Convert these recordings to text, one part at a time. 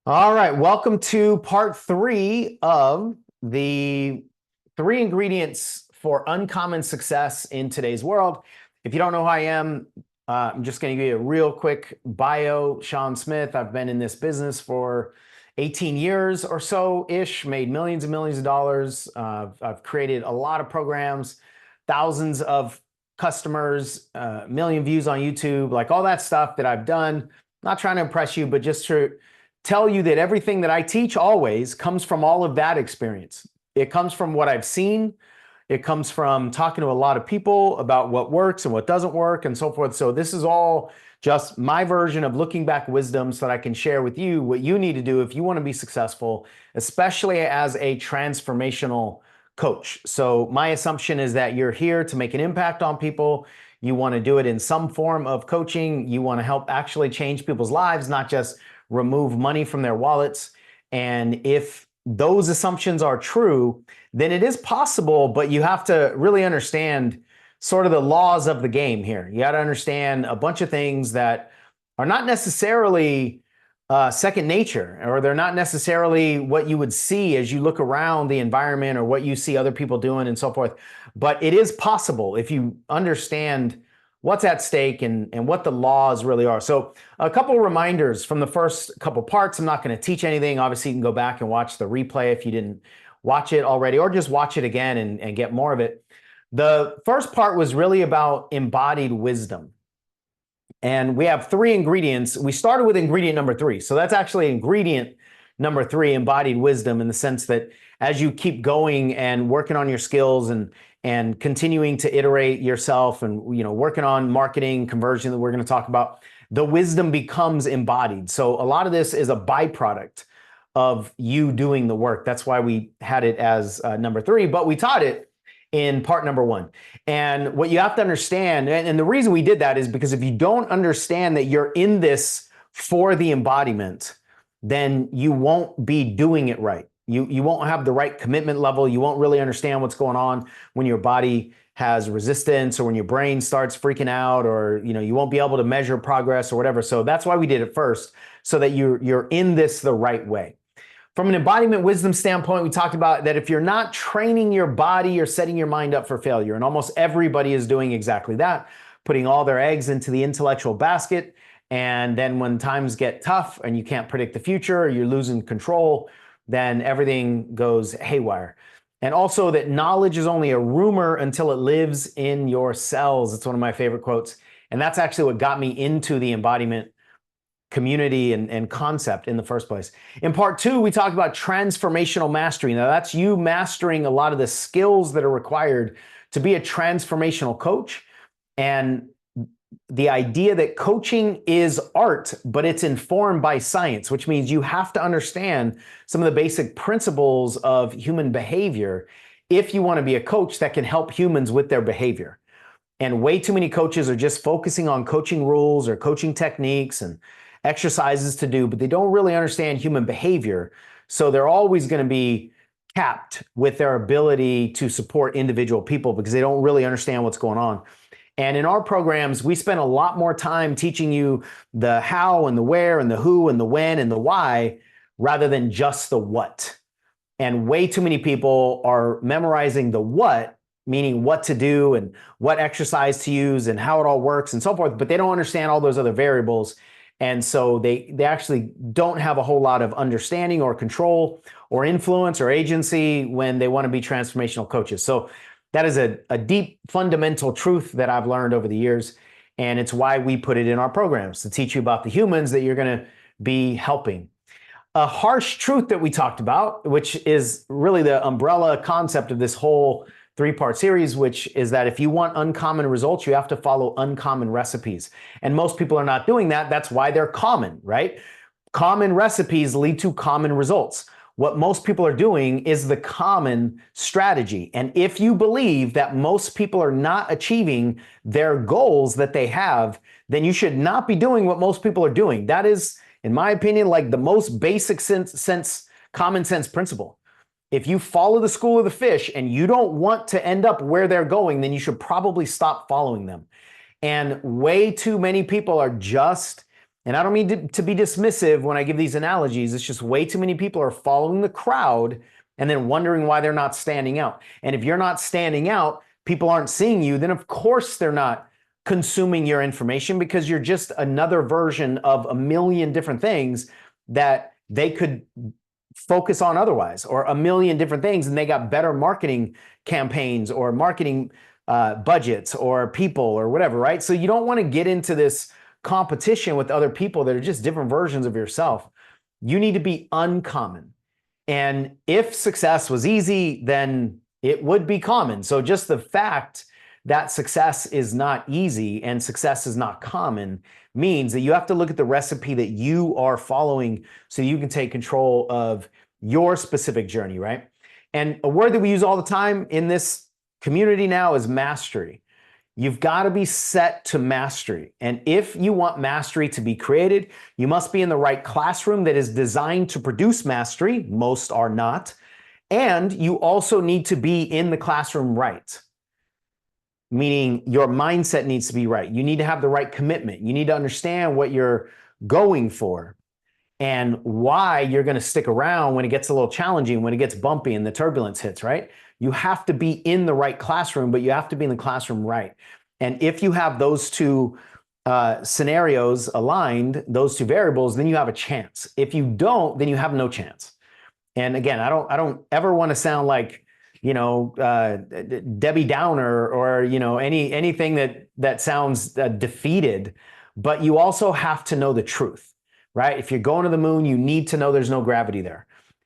All right, welcome to part 3 of the 3 ingredients for uncommon success in today's world. If you don't know who I am, I'm just going to give you a real quick bio. Sean Smith, I've been in this business for 18 years or so-ish, made millions and millions of dollars. I've created a lot of programs, thousands of customers, million views on YouTube, like all that stuff that I've done. Not trying to impress you, but just to tell you that everything that I teach always comes from all of that experience. It comes from what I've seen. It comes from talking to a lot of people about what works and what doesn't work and so forth. So this is all just my version of looking back wisdom so that I can share with you what you need to do if you want to be successful, especially as a transformational coach. So my assumption is that you're here to make an impact on people. You want to do it in some form of coaching. You want to help actually change people's lives, not just remove money from their wallets. And if those assumptions are true, then it is possible, but you have to really understand sort of the laws of the game here. You got to understand a bunch of things that are not necessarily second nature, or they're not necessarily what you would see as you look around the environment or what you see other people doing and so forth. But it is possible if you understand what's at stake and what the laws really are. So a couple of reminders from the first couple parts. I'm not going to teach anything. Obviously, you can go back and watch the replay if you didn't watch it already, or just watch it again and get more of it. The first part was really about embodied wisdom. And we have 3 ingredients. We started with ingredient number 3. So that's actually ingredient number 3, embodied wisdom, in the sense that as you keep going and working on your skills and continuing to iterate yourself and working on marketing, conversion that we're going to talk about, the wisdom becomes embodied. So a lot of this is a byproduct of you doing the work. That's why we had it as number 3, but we taught it in part number 1. And what you have to understand, and the reason we did that is because if you don't understand that you're in this for the embodiment, then you won't be doing it right. You won't have the right commitment level. You won't really understand what's going on when your body has resistance, or when your brain starts freaking out, or you won't be able to measure progress or whatever. So that's why we did it first, so that you're in this the right way. From an embodiment wisdom standpoint, we talked about that if you're not training your body, you're setting your mind up for failure. And almost everybody is doing exactly that, putting all their eggs into the intellectual basket. And then when times get tough and you can't predict the future, or you're losing control, then everything goes haywire. And also that knowledge is only a rumor until it lives in your cells. It's one of my favorite quotes. And that's actually what got me into the embodiment community and concept in the first place. In part 2, we talked about transformational mastery. Now that's you mastering a lot of the skills that are required to be a transformational coach, and the idea that coaching is art, but it's informed by science, which means you have to understand some of the basic principles of human behavior if you want to be a coach that can help humans with their behavior. And way too many coaches are just focusing on coaching rules or coaching techniques and exercises to do, but they don't really understand human behavior. So they're always going to be capped with their ability to support individual people because they don't really understand what's going on. And in our programs, we spend a lot more time teaching you the how and the where and the who and the when and the why, rather than just the what. And way too many people are memorizing the what, meaning what to do and what exercise to use and how it all works and so forth, but they don't understand all those other variables. And so they actually don't have a whole lot of understanding or control or influence or agency when they want to be transformational coaches. So that is a deep fundamental truth that I've learned over the years. And it's why we put it in our programs, to teach you about the humans that you're going to be helping. A harsh truth that we talked about, which is really the umbrella concept of this whole 3-part series, which is that if you want uncommon results, you have to follow uncommon recipes. And most people are not doing that. That's why they're common, right? Common recipes lead to common results. What most people are doing is the common strategy. And if you believe that most people are not achieving their goals that they have, then you should not be doing what most people are doing. That is, in my opinion, like the most basic common sense principle. If you follow the school of the fish and you don't want to end up where they're going, then you should probably stop following them. And way too many people are just And I don't mean to be dismissive when I give these analogies. It's just way too many people are following the crowd and then wondering why they're not standing out. And if you're not standing out, people aren't seeing you, then of course they're not consuming your information, because you're just another version of a million different things that they could focus on otherwise, or a million different things, and they got better marketing campaigns or marketing budgets or people or whatever, right? So you don't want to get into this competition with other people that are just different versions of yourself. You need to be uncommon. And if success was easy, then it would be common. So just the fact that success is not easy and success is not common means that you have to look at the recipe that you are following so you can take control of your specific journey, right? And a word that we use all the time in this community now is mastery. You've got to be set to mastery. And if you want mastery to be created, you must be in the right classroom that is designed to produce mastery. Most are not. And you also need to be in the classroom right. Meaning your mindset needs to be right. You need to have the right commitment. You need to understand what you're going for and why you're going to stick around when it gets a little challenging, when it gets bumpy and the turbulence hits, right? You have to be in the right classroom, but you have to be in the classroom right. And if you have those two scenarios aligned, those two variables, then you have a chance. If you don't, then you have no chance. And again, I don't ever want to sound like, Debbie Downer or, anything that sounds defeated, but you also have to know the truth, right? If you're going to the moon, you need to know there's no gravity there.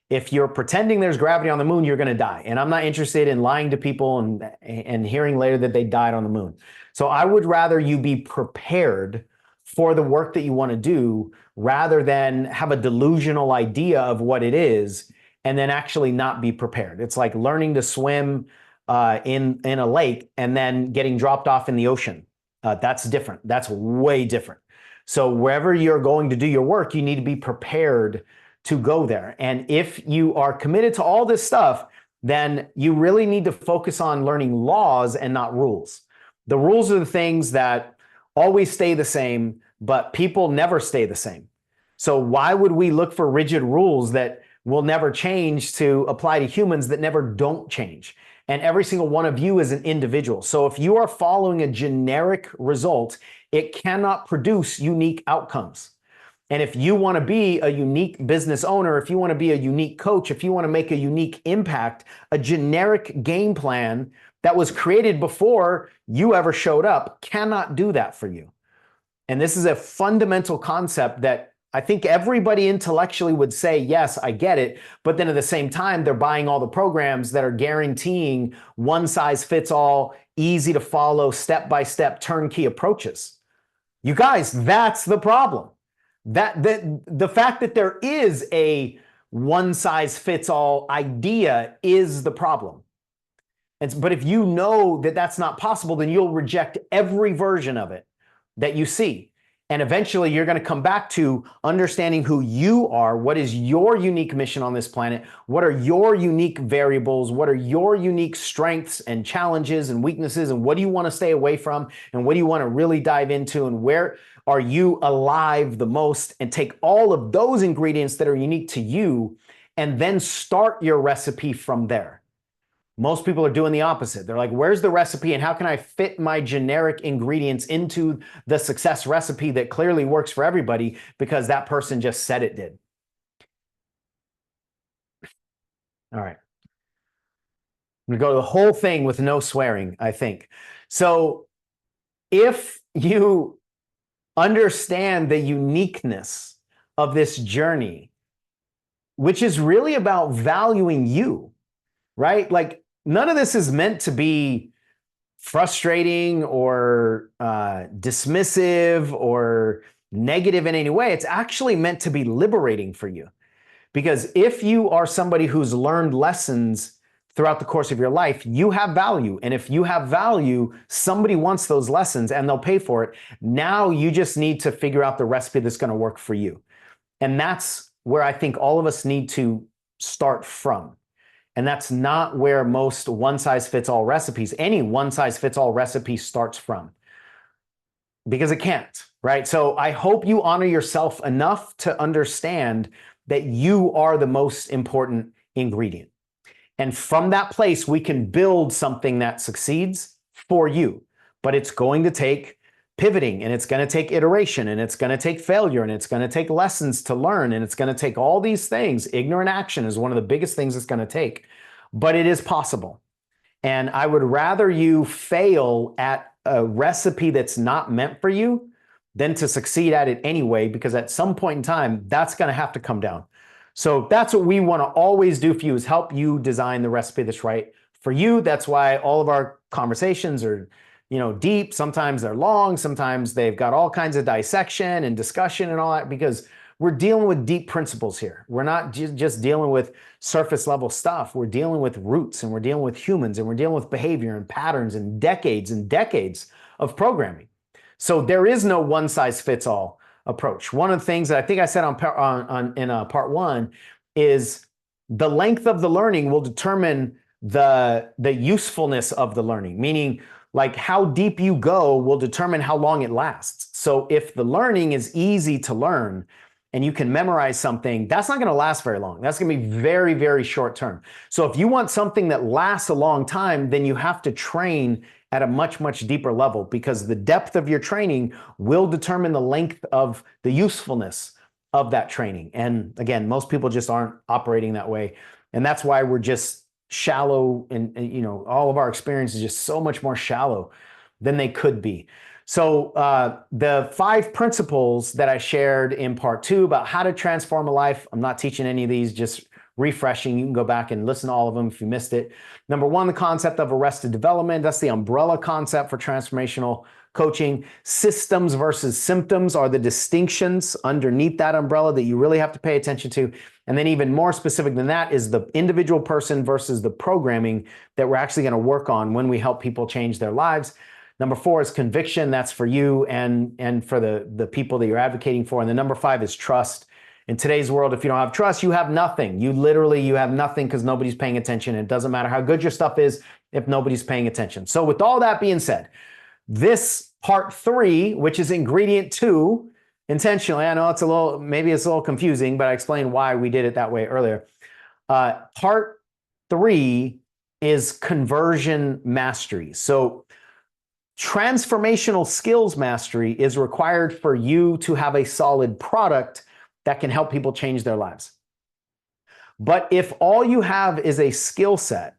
If you're pretending there's gravity on the moon, you're going to die. And I'm not interested in lying to people and hearing later that they died on the moon. So I would rather you be prepared for the work that you want to do rather than have a delusional idea of what it is and then actually not be prepared. It's like learning to swim in a lake and then getting dropped off in the ocean. That's different. That's way different. So wherever you're going to do your work, you need to be prepared to go there. And if you are committed to all this stuff, then you really need to focus on learning laws and not rules. The rules are the things that always stay the same, but people never stay the same. So why would we look for rigid rules that will never change to apply to humans that never don't change? And every single one of you is an individual. So if you are following a generic result, it cannot produce unique outcomes. And if you want to be a unique business owner, if you want to be a unique coach, if you want to make a unique impact, a generic game plan that was created before you ever showed up cannot do that for you. And this is a fundamental concept that I think everybody intellectually would say, yes, I get it. But then at the same time, they're buying all the programs that are guaranteeing one size fits all, easy to follow, step-by-step turnkey approaches. You guys, that's the problem. The fact that there is a one size fits all idea is the problem. But if you know that that's not possible, then you'll reject every version of it that you see. And eventually you're going to come back to understanding who you are. What is your unique mission on this planet? What are your unique variables? What are your unique strengths and challenges and weaknesses? And what do you want to stay away from? And what do you want to really dive into? And where are you alive the most? And take all of those ingredients that are unique to you and then start your recipe from there. Most people are doing the opposite. They're like, where's the recipe and how can I fit my generic ingredients into the success recipe that clearly works for everybody because that person just said it did? All right. I'm going to go the whole thing with no swearing, I think. So if you understand the uniqueness of this journey, which is really about valuing you, right? Like, none of this is meant to be frustrating or dismissive or negative in any way. It's actually meant to be liberating for you. Because if you are somebody who's learned lessons throughout the course of your life, you have value. And if you have value, somebody wants those lessons and they'll pay for it. Now you just need to figure out the recipe that's going to work for you. And that's where I think all of us need to start from. And that's not where most one-size-fits-all recipes, any one-size-fits-all recipe starts from. Because it can't. right? So I hope you honor yourself enough to understand that you are the most important ingredient. And from that place, we can build something that succeeds for you. But it's going to take pivoting, and it's going to take iteration, and it's going to take failure, and it's going to take lessons to learn, and it's going to take all these things. Ignorant action is one of the biggest things it's going to take, but it is possible. And I would rather you fail at a recipe that's not meant for you than to succeed at it anyway, because at some point in time, that's going to have to come down. So that's what we want to always do for you, is help you design the recipe that's right for you. That's why all of our conversations are, deep. Sometimes they're long. Sometimes they've got all kinds of dissection and discussion and all that, because we're dealing with deep principles here. We're not just dealing with surface level stuff. We're dealing with roots, and we're dealing with humans, and we're dealing with behavior and patterns and decades of programming. So there is no one size fits all approach. One of the things that I think I said in part one is the length of the learning will determine the usefulness of the learning, meaning like how deep you go will determine how long it lasts. So if the learning is easy to learn and you can memorize something, that's not going to last very long. That's going to be very, very short term. So if you want something that lasts a long time, then you have to train at a much, much deeper level, because the depth of your training will determine the length of the usefulness of that training. And again, most people just aren't operating that way. And that's why we're just shallow, and all of our experience is just so much more shallow than they could be. So the 5 principles that I shared in part 2 about how to transform a life, I'm not teaching any of these, just refreshing. You can go back and listen to all of them if you missed it. Number 1, the concept of arrested development. That's the umbrella concept for transformational coaching. Systems versus symptoms are the distinctions underneath that umbrella that you really have to pay attention to. And then even more specific than that is the individual person versus the programming that we're actually going to work on when we help people change their lives. Number 4 is conviction. That's for you and for the people that you're advocating for. And the number 5 is trust. In today's world, if you don't have trust, you have nothing. You have nothing, because nobody's paying attention. It doesn't matter how good your stuff is if nobody's paying attention. So with all that being said, this part 3, which is ingredient 2, intentionally, I know maybe it's a little confusing, but I explained why we did it that way earlier. Part 3 is conversion mastery. So transformational skills mastery is required for you to have a solid product that can help people change their lives. But if all you have is a skill set,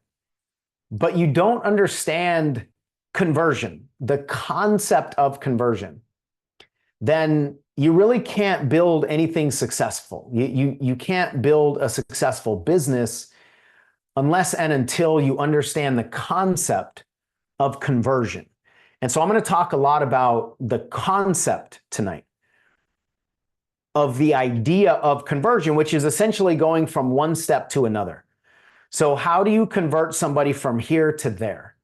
but you don't understand conversion, the concept of conversion, then you really can't build anything successful. You can't build a successful business unless and until you understand the concept of conversion. And so I'm going to talk a lot about the concept tonight of the idea of conversion, which is essentially going from one step to another. So how do you convert somebody from here to there?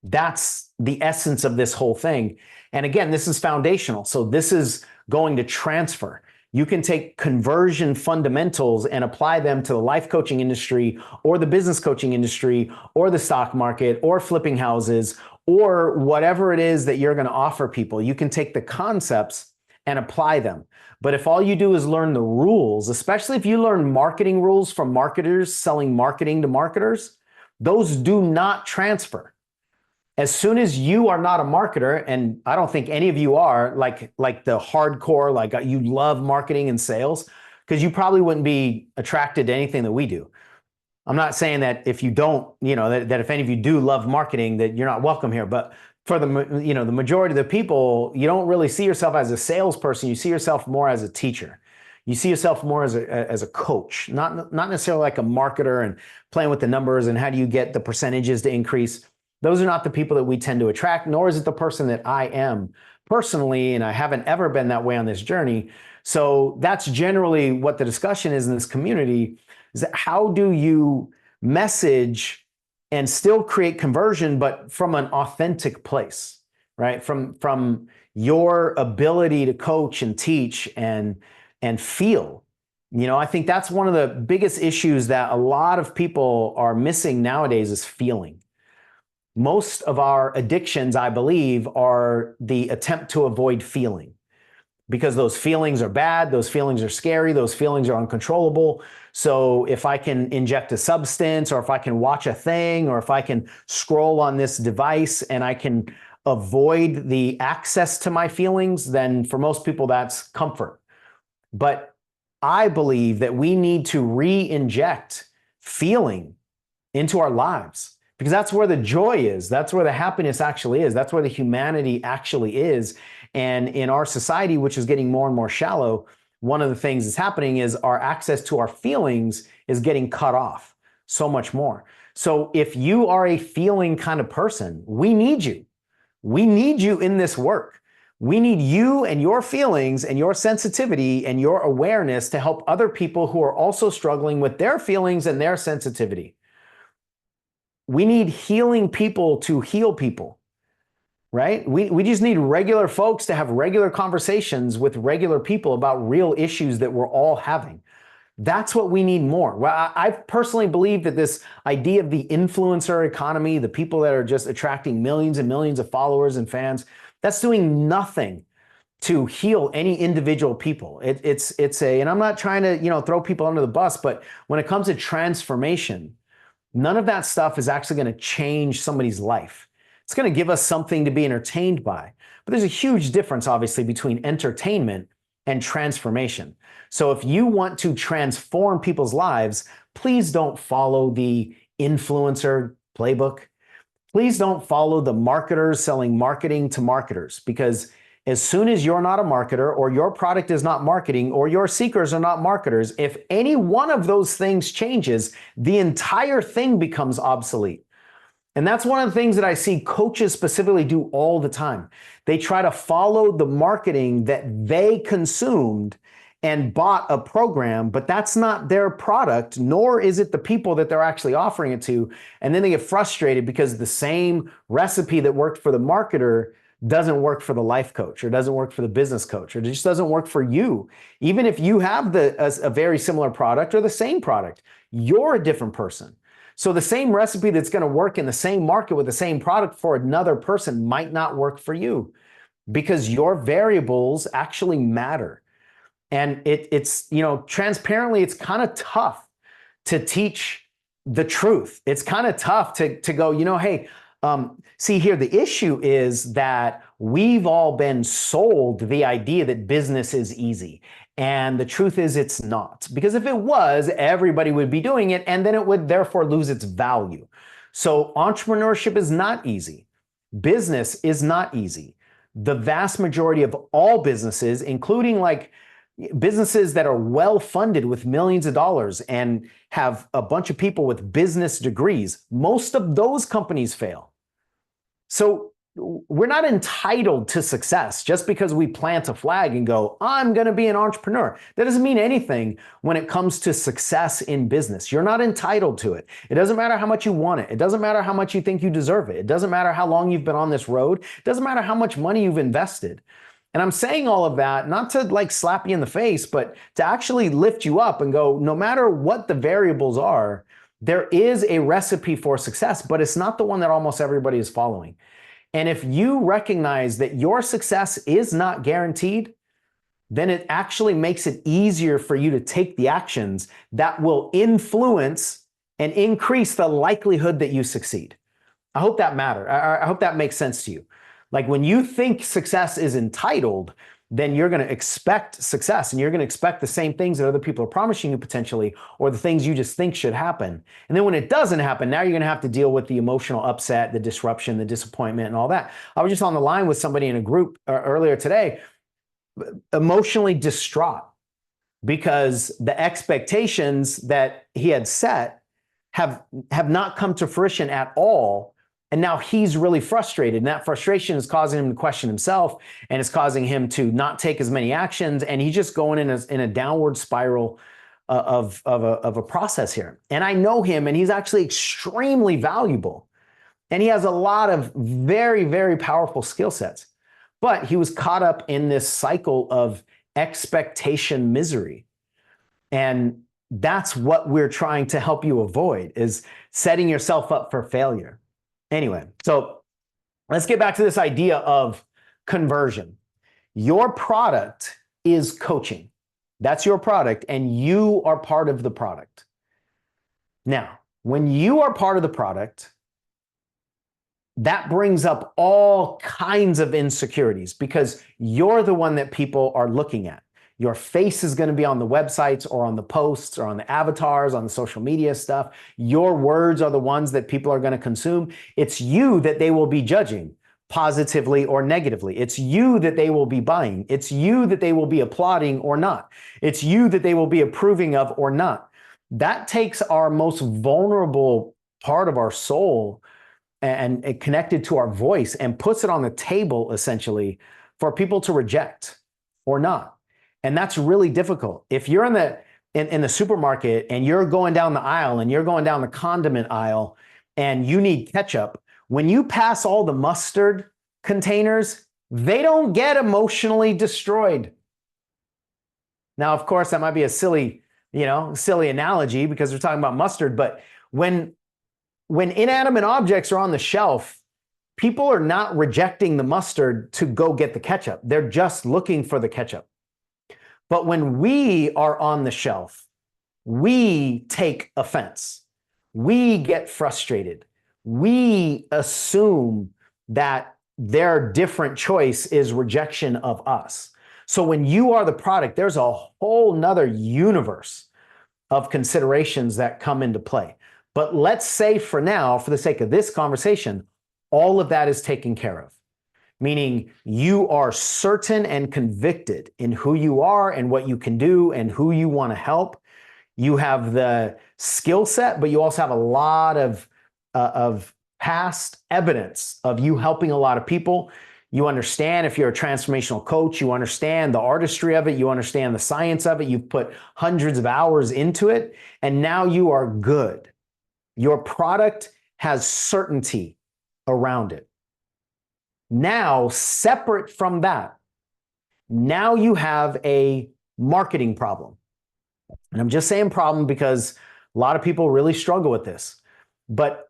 That's the essence of this whole thing. And again, this is foundational. So this is going to transfer. You can take conversion fundamentals and apply them to the life coaching industry or the business coaching industry or the stock market or flipping houses or whatever it is that you're going to offer people. You can take the concepts and apply them. But if all you do is learn the rules, especially if you learn marketing rules from marketers selling marketing to marketers, those do not transfer. As soon as you are not a marketer, and I don't think any of you are, like the hardcore, like you love marketing and sales, because you probably wouldn't be attracted to anything that we do. I'm not saying that if you don't, that if any of you do love marketing, that you're not welcome here. But for the majority of the people, you don't really see yourself as a salesperson. You see yourself more as a teacher. You see yourself more as a coach, not necessarily like a marketer and playing with the numbers and how do you get the percentages to increase. Those are not the people that we tend to attract, nor is it the person that I am personally, and I haven't ever been that way on this journey. So that's generally what the discussion is in this community, is that how do you message and still create conversion, but from an authentic place, right? From your ability to coach and teach and feel. I think that's one of the biggest issues that a lot of people are missing nowadays is feeling. Most of our addictions, I believe, are the attempt to avoid feeling. because those feelings are bad, those feelings are scary, those feelings are uncontrollable. So if I can inject a substance, or if I can watch a thing, or if I can scroll on this device and I can avoid the access to my feelings, then for most people that's comfort. But I believe that we need to re-inject feeling into our lives, because that's where the joy is. That's where the happiness actually is. That's where the humanity actually is. And in our society, which is getting more and more shallow, one of the things that's happening is our access to our feelings is getting cut off so much more. So if you are a feeling kind of person, we need you. We need you in this work. We need you and your feelings and your sensitivity and your awareness to help other people who are also struggling with their feelings and their sensitivity. We need healing people to heal people, right? We just need regular folks to have regular conversations with regular people about real issues that we're all having. That's what we need more. Well, I personally believe that this idea of the influencer economy, the people that are just attracting millions and millions of followers and fans, that's doing nothing to heal any individual people. And I'm not trying to, throw people under the bus, but when it comes to transformation, none of that stuff is actually going to change somebody's life. It's going to give us something to be entertained by. But there's a huge difference, obviously, between entertainment and transformation. So if you want to transform people's lives, please don't follow the influencer playbook. Please don't follow the marketers selling marketing to marketers, because as soon as you're not a marketer, or your product is not marketing, or your seekers are not marketers, if any one of those things changes, the entire thing becomes obsolete. And that's one of the things that I see coaches specifically do all the time. They try to follow the marketing that they consumed and bought a program, but that's not their product, nor is it the people that they're actually offering it to. And then they get frustrated because the same recipe that worked for the marketer doesn't work for the life coach, or doesn't work for the business coach, or it just doesn't work for you. Even if you have a very similar product or the same product, you're a different person. So the same recipe that's going to work in the same market with the same product for another person might not work for you, because your variables actually matter. And it's transparently, it's kind of tough to teach the truth. It's kind of tough to go, hey, see here, the issue is that we've all been sold the idea that business is easy. And the truth is it's not. Because if it was, everybody would be doing it, and then it would therefore lose its value. So entrepreneurship is not easy. Business is not easy. The vast majority of all businesses, including businesses that are well funded with millions of dollars and have a bunch of people with business degrees, most of those companies fail. So we're not entitled to success just because we plant a flag and go, I'm going to be an entrepreneur. That doesn't mean anything when it comes to success in business. You're not entitled to it. It doesn't matter how much you want it. It doesn't matter how much you think you deserve it. It doesn't matter how long you've been on this road. It doesn't matter how much money you've invested. And I'm saying all of that not to slap you in the face, but to actually lift you up and go, no matter what the variables are, there is a recipe for success, but it's not the one that almost everybody is following. And if you recognize that your success is not guaranteed, then it actually makes it easier for you to take the actions that will influence and increase the likelihood that you succeed. I hope that matters. I hope that makes sense to you. Like when you think success is entitled, then you're going to expect success, and you're going to expect the same things that other people are promising you potentially, or the things you just think should happen. And then when it doesn't happen, now you're going to have to deal with the emotional upset, the disruption, the disappointment, and all that. I was just on the line with somebody in a group earlier today, emotionally distraught because the expectations that he had set have not come to fruition at all. And now he's really frustrated, and that frustration is causing him to question himself, and it's causing him to not take as many actions, and he's just going in a downward spiral of a process here. And I know him, and he's actually extremely valuable, and he has a lot of very, very powerful skill sets. But he was caught up in this cycle of expectation misery, and that's what we're trying to help you avoid, is setting yourself up for failure. Anyway, so let's get back to this idea of conversion. Your product is coaching. That's your product, and you are part of the product. Now, when you are part of the product, that brings up all kinds of insecurities because you're the one that people are looking at. Your face is going to be on the websites or on the posts or on the avatars, on the social media stuff. Your words are the ones that people are going to consume. It's you that they will be judging positively or negatively. It's you that they will be buying. It's you that they will be applauding or not. It's you that they will be approving of or not. That takes our most vulnerable part of our soul and connected to our voice and puts it on the table essentially for people to reject or not. And that's really difficult. If you're in the supermarket and you're going down the aisle and you're going down the condiment aisle and you need ketchup, when you pass all the mustard containers, they don't get emotionally destroyed. Now, of course, that might be a silly analogy because we're talking about mustard, but when inanimate objects are on the shelf, people are not rejecting the mustard to go get the ketchup. They're just looking for the ketchup. But when we are on the shelf, we take offense. We get frustrated. We assume that their different choice is rejection of us. So when you are the product, there's a whole nother universe of considerations that come into play. But let's say for now, for the sake of this conversation, all of that is taken care of. Meaning you are certain and convicted in who you are and what you can do and who you want to help. You have the skill set, but you also have a lot of past evidence of you helping a lot of people. You understand if you're a transformational coach, you understand the artistry of it, you understand the science of it, you've put hundreds of hours into it, and now you are good. Your product has certainty around it. Now, separate from that, now you have a marketing problem. And I'm just saying problem because a lot of people really struggle with this. But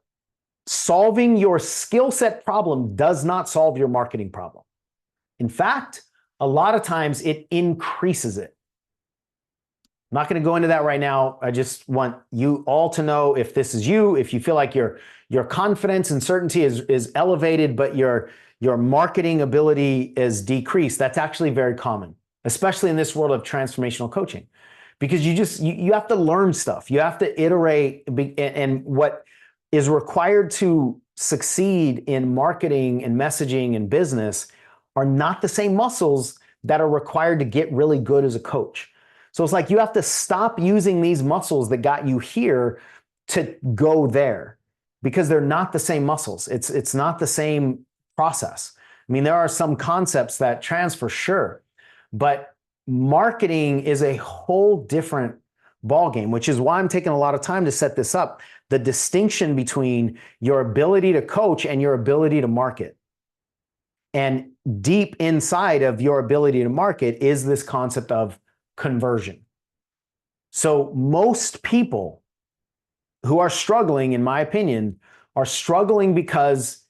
solving your skill set problem does not solve your marketing problem. In fact, a lot of times it increases it. I'm not going to go into that right now. I just want you all to know if this is you, if you feel like your confidence and certainty is elevated, but your marketing ability is decreased. That's actually very common, especially in this world of transformational coaching, because you have to learn stuff. You have to iterate, and what is required to succeed in marketing and messaging and business are not the same muscles that are required to get really good as a coach. So it's like you have to stop using these muscles that got you here to go there because they're not the same muscles. It's not the same process. I mean, there are some concepts that transfer, sure, but marketing is a whole different ballgame, which is why I'm taking a lot of time to set this up. The distinction between your ability to coach and your ability to market. And deep inside of your ability to market is this concept of conversion. So most people who are struggling, in my opinion, are struggling because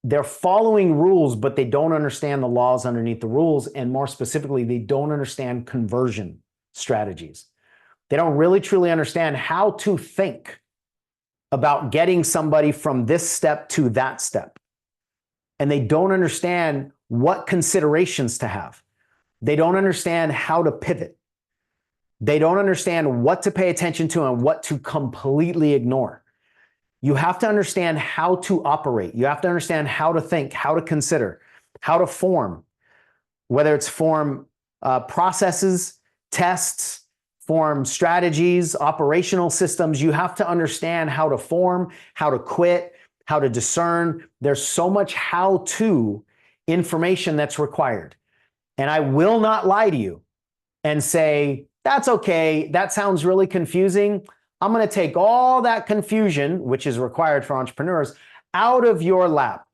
they're following rules, but they don't understand the laws underneath the rules. And more specifically, they don't understand conversion strategies. They don't really truly understand how to think about getting somebody from this step to that step. And they don't understand what considerations to have. They don't understand how to pivot. They don't understand what to pay attention to and what to completely ignore. You have to understand how to operate. You have to understand how to think, how to consider, how to form, whether it's form processes, tests, form strategies, operational systems. You have to understand how to form, how to quit, how to discern. There's so much how-to information that's required. And I will not lie to you and say, that's okay, that sounds really confusing. I'm going to take all that confusion, which is required for entrepreneurs, out of your lap.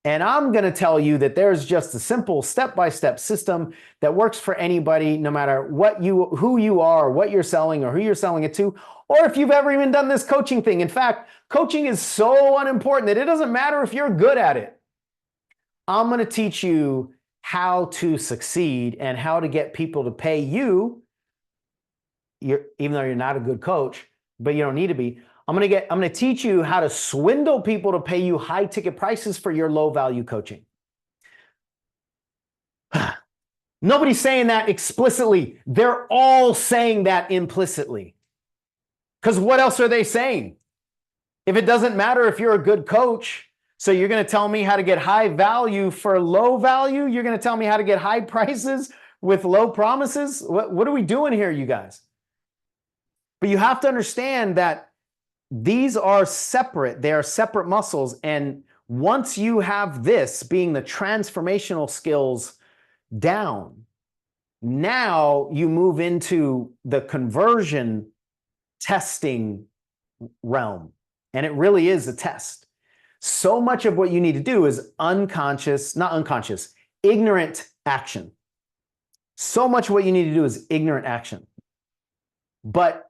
And I'm going to tell you that there's just a simple step-by-step system that works for anybody, no matter who you are, what you're selling, or who you're selling it to, or if you've ever even done this coaching thing. In fact, coaching is so unimportant that it doesn't matter if you're good at it. I'm going to teach you how to succeed and how to get people to pay you, even though you're not a good coach, but you don't need to be. I'm going to teach you how to swindle people to pay you high ticket prices for your low value coaching. Nobody's saying that explicitly. They're all saying that implicitly. Because what else are they saying? If it doesn't matter if you're a good coach, so you're going to tell me how to get high value for low value? You're going to tell me how to get high prices with low promises? What are we doing here, you guys? But you have to understand that these are separate. They are separate muscles. And once you have this being the transformational skills down, now you move into the conversion testing realm. And it really is a test. So much of what you need to do is ignorant action. So much of what you need to do is ignorant action. But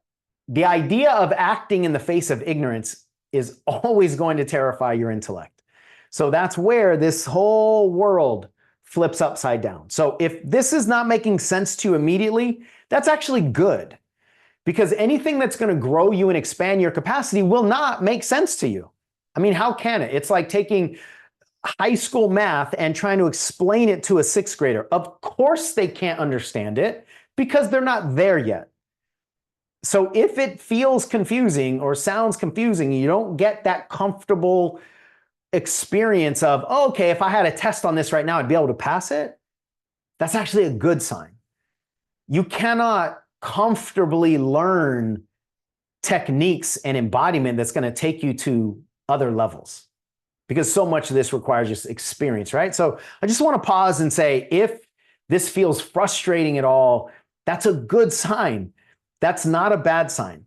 the idea of acting in the face of ignorance is always going to terrify your intellect. So that's where this whole world flips upside down. So if this is not making sense to you immediately, that's actually good. Because anything that's going to grow you and expand your capacity will not make sense to you. I mean, how can it? It's like taking high school math and trying to explain it to a sixth grader. Of course they can't understand it because they're not there yet. So if it feels confusing or sounds confusing, you don't get that comfortable experience of, oh, okay, if I had a test on this right now, I'd be able to pass it. That's actually a good sign. You cannot comfortably learn techniques and embodiment that's going to take you to other levels, because so much of this requires just experience, right? So I just want to pause and say, if this feels frustrating at all, that's a good sign. That's not a bad sign.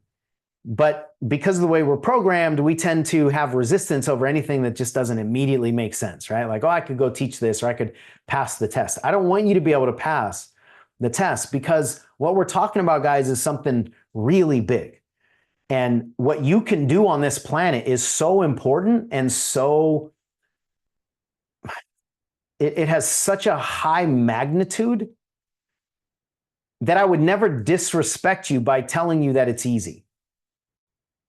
But because of the way we're programmed, we tend to have resistance over anything that just doesn't immediately make sense, right? Like, oh, I could go teach this, or I could pass the test. I don't want you to be able to pass the test, because what we're talking about, guys, is something really big. And what you can do on this planet is so important, and so it has such a high magnitude that I would never disrespect you by telling you that it's easy.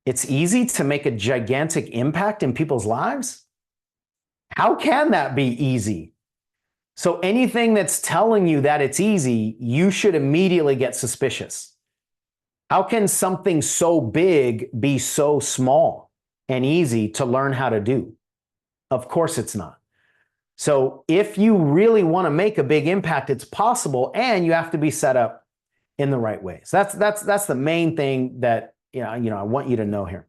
It's easy to make a gigantic impact in people's lives? How can that be easy? So anything that's telling you that it's easy, you should immediately get suspicious. How can something so big be so small and easy to learn how to do? Of course it's not. So if you really want to make a big impact, it's possible, and you have to be set up in the right way. So that's the main thing that I want you to know here.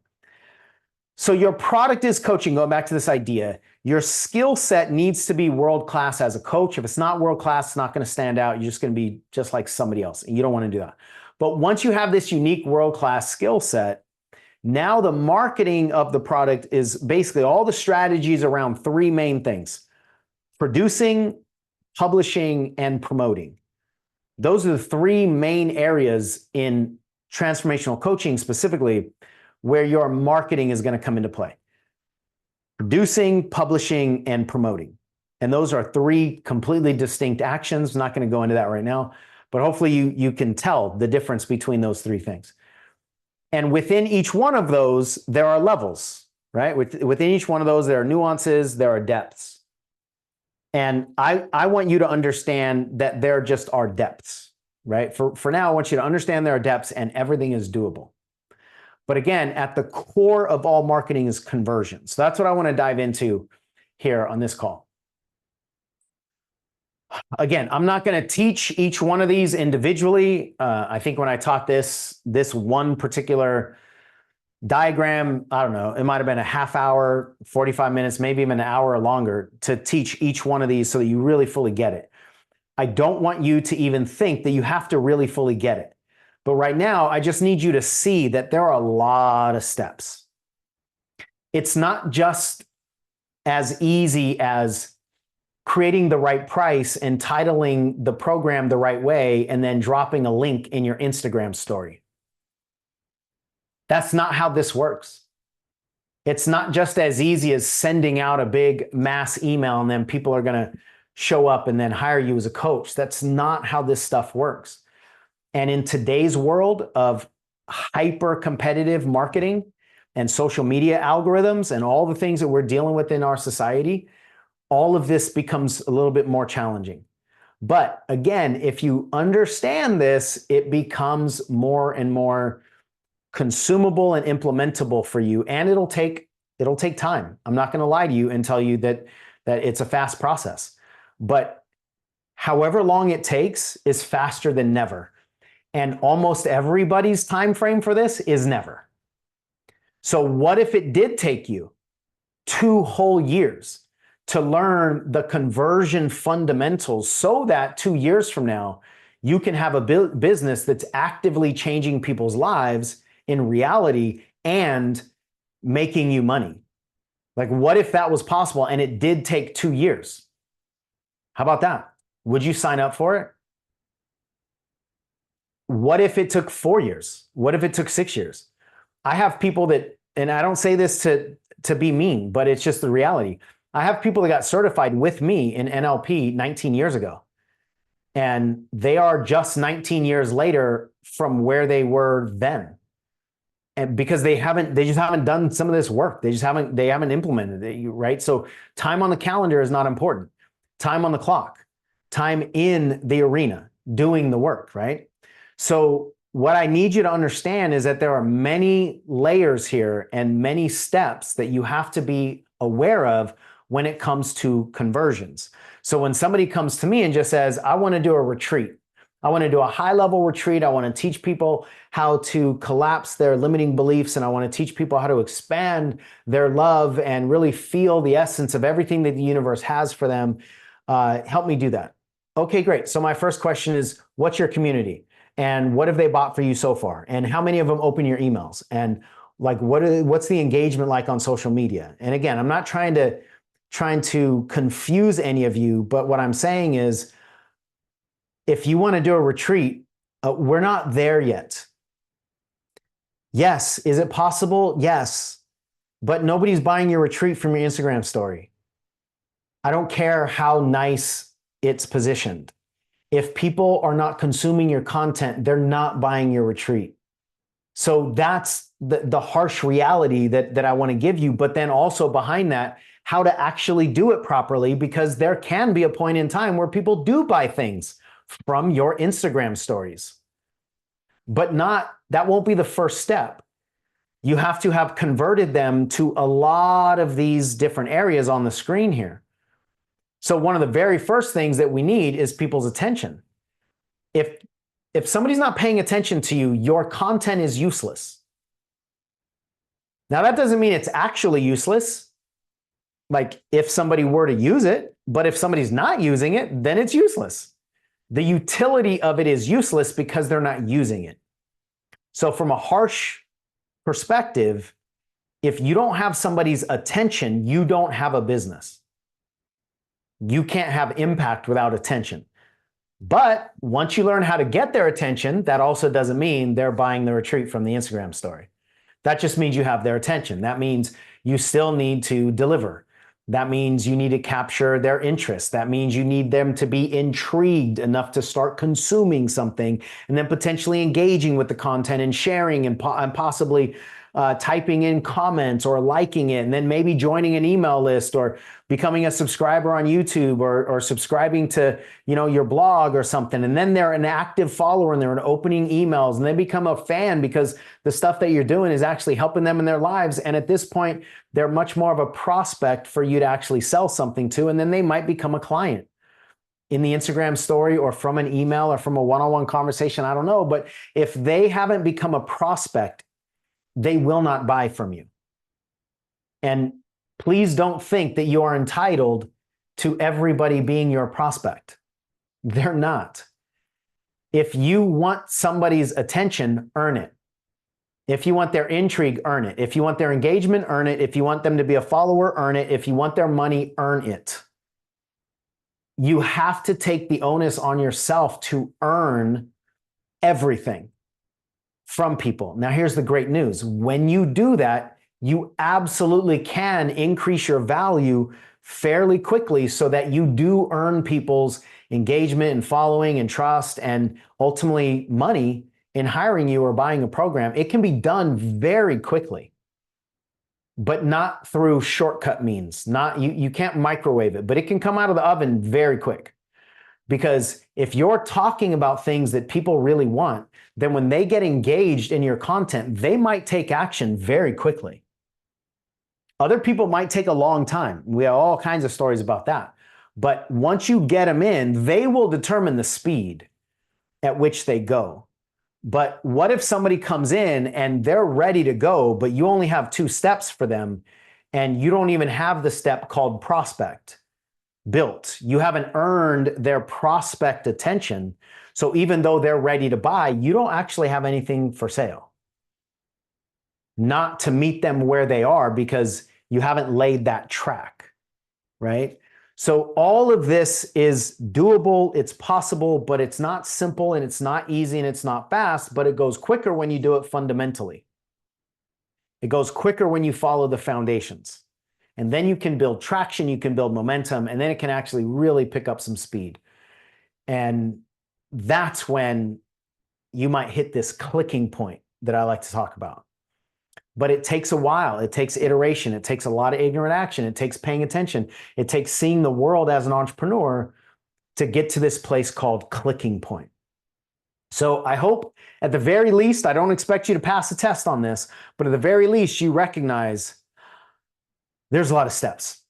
So your product is coaching. Going back to this idea, your skill set needs to be world-class as a coach. If it's not world-class, it's not going to stand out. You're just going to be just like somebody else, and you don't want to do that. But once you have this unique world-class skill set, now the marketing of the product is basically all the strategies around three main things: producing, publishing, and promoting. Those are the three main areas in transformational coaching specifically where your marketing is going to come into play. Producing, publishing, and promoting. And those are three completely distinct actions. I'm not going to go into that right now, but hopefully you can tell the difference between those three things. And within each one of those, there are levels, right? Within each one of those, there are nuances, there are depths. And I want you to understand that there just are depths, right? For now, I want you to understand there are depths and everything is doable. But again, at the core of all marketing is conversion. So that's what I want to dive into here on this call. Again, I'm not going to teach each one of these individually. I think when I taught this one particular diagram, I don't know, it might have been a half hour, 45 minutes, maybe even an hour or longer to teach each one of these so that you really fully get it. I don't want you to even think that you have to really fully get it. But right now, I just need you to see that there are a lot of steps. It's not just as easy as creating the right price and titling the program the right way and then dropping a link in your Instagram story. That's not how this works. It's not just as easy as sending out a big mass email and then people are going to show up and then hire you as a coach. That's not how this stuff works. And in today's world of hyper competitive marketing and social media algorithms and all the things that we're dealing with in our society, all of this becomes a little bit more challenging. But again, if you understand this, it becomes more and more consumable and implementable for you, and it'll take time. I'm not going to lie to you and tell you that it's a fast process, but however long it takes is faster than never. And almost everybody's time frame for this is never. So what if it did take you 2 whole years to learn the conversion fundamentals so that 2 years from now, you can have a business that's actively changing people's lives in reality and making you money? Like, what if that was possible and it did take 2 years? How about that? Would you sign up for it? What if it took 4 years? What if it took 6 years? I have people that, and I don't say this to be mean, but it's just the reality. I have people that got certified with me in NLP 19 years ago. And they are just 19 years later from where they were then. And because they just haven't done some of this work. They haven't implemented it, right? So time on the calendar is not important. Time on the clock, time in the arena, doing the work, right? So what I need you to understand is that there are many layers here and many steps that you have to be aware of when it comes to conversions. So when somebody comes to me and just says, I want to do a retreat, I want to do a high-level retreat, I want to teach people how to collapse their limiting beliefs, and I want to teach people how to expand their love and really feel the essence of everything that the universe has for them, help me do that. Okay, great. So my first question is, what's your community? And what have they bought for you so far? And how many of them open your emails? And like, what's the engagement like on social media? And again, I'm not trying to confuse any of you, but what I'm saying is, if you want to do a retreat, we're not there yet. Yes. Is it possible? Yes. But nobody's buying your retreat from your Instagram story. I don't care how nice it's positioned. If people are not consuming your content, they're not buying your retreat. So that's the harsh reality that I want to give you. But then also behind that, how to actually do it properly, because there can be a point in time where people do buy things from your Instagram stories. But that won't be the first step. You have to have converted them to a lot of these different areas on the screen here. So one of the very first things that we need is people's attention. If somebody's not paying attention to you, your content is useless. Now, that doesn't mean it's actually useless, like if somebody were to use it, but if somebody's not using it, then it's useless. The utility of it is useless because they're not using it. So from a harsh perspective, if you don't have somebody's attention, you don't have a business. You can't have impact without attention. But once you learn how to get their attention, that also doesn't mean they're buying the retreat from the Instagram story. That just means you have their attention. That means you still need to deliver. That means you need to capture their interest. That means you need them to be intrigued enough to start consuming something and then potentially engaging with the content and sharing and possibly typing in comments or liking it, and then maybe joining an email list or becoming a subscriber on YouTube or subscribing to, your blog or something. And then they're an active follower and they're opening emails and they become a fan because the stuff that you're doing is actually helping them in their lives. And at this point, they're much more of a prospect for you to actually sell something to. And then they might become a client in the Instagram story or from an email or from a one-on-one conversation. I don't know. But if they haven't become a prospect, they will not buy from you. And please don't think that you are entitled to everybody being your prospect. They're not. If you want somebody's attention, earn it. If you want their intrigue, earn it. If you want their engagement, earn it. If you want them to be a follower, earn it. If you want their money, earn it. You have to take the onus on yourself to earn everything from people. Now, here's the great news. When you do that, you absolutely can increase your value fairly quickly so that you do earn people's engagement and following and trust and ultimately money in hiring you or buying a program. It can be done very quickly, but not through shortcut means. You can't microwave it, but it can come out of the oven very quick. Because if you're talking about things that people really want, then when they get engaged in your content, they might take action very quickly. Other people might take a long time. We have all kinds of stories about that. But once you get them in, they will determine the speed at which they go. But what if somebody comes in and they're ready to go, but you only have 2 steps for them, and you don't even have the step called prospect built? You haven't earned their prospect attention. So even though they're ready to buy, you don't actually have anything for sale. Not to meet them where they are because you haven't laid that track, right? So all of this is doable, it's possible, but it's not simple and it's not easy and it's not fast, but it goes quicker when you do it fundamentally. It goes quicker when you follow the foundations. And then you can build traction, you can build momentum, and then it can actually really pick up some speed. And that's when you might hit this clicking point that I like to talk about. But it takes a while. It takes iteration. It takes a lot of ignorant action. It takes paying attention. It takes seeing the world as an entrepreneur to get to this place called clicking point. So I hope at the very least, I don't expect you to pass a test on this, but at the very least, you recognize there's a lot of steps.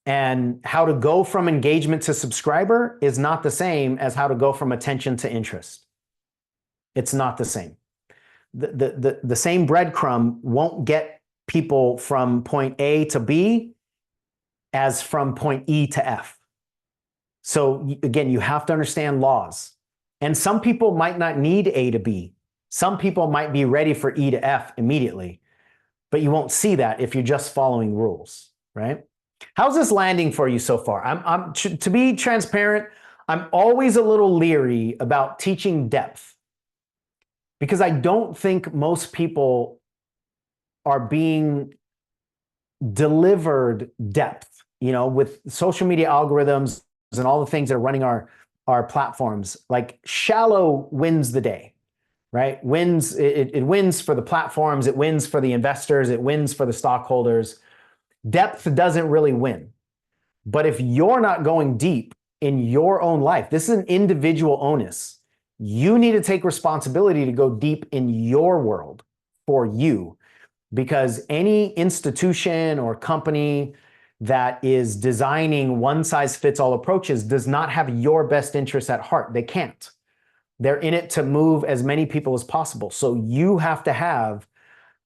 And how to go from engagement to subscriber is not the same as how to go from attention to interest. It's not the same. The same breadcrumb won't get people from point A to B as from point E to F. So again, you have to understand laws. And some people might not need A to B. Some people might be ready for E to F immediately, but you won't see that if you're just following rules, right? How's this landing for you so far? To be transparent, I'm always a little leery about teaching depth, because I don't think most people are being delivered depth, with social media algorithms and all the things that are running our platforms. Like shallow wins the day, right? It wins for the platforms, it wins for the investors, it wins for the stockholders. Depth doesn't really win. But if you're not going deep in your own life, this is an individual onus. You need to take responsibility to go deep in your world for you, because any institution or company that is designing one-size-fits-all approaches does not have your best interests at heart. They can't. They're in it to move as many people as possible. So you have to have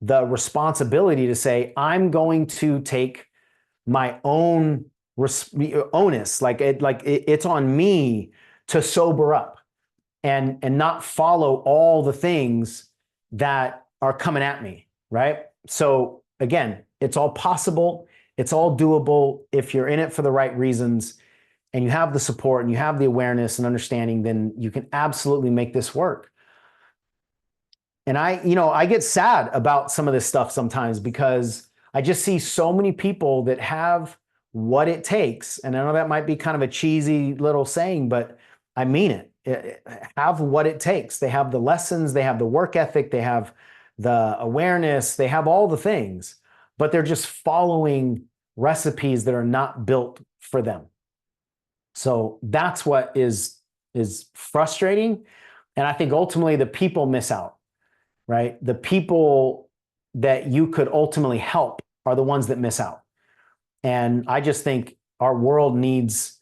the responsibility to say, I'm going to take my own onus. It's on me to sober up and not follow all the things that are coming at me, right? So again, it's all possible. It's all doable. If you're in it for the right reasons and you have the support and you have the awareness and understanding, then you can absolutely make this work. And I get sad about some of this stuff sometimes because I just see so many people that have what it takes. And I know that might be kind of a cheesy little saying, but I mean it. Have what it takes. They have the lessons, they have the work ethic, they have the awareness, they have all the things, but they're just following recipes that are not built for them. So that's what is frustrating. And I think ultimately the people miss out, right? The people that you could ultimately help are the ones that miss out. And I just think our world needs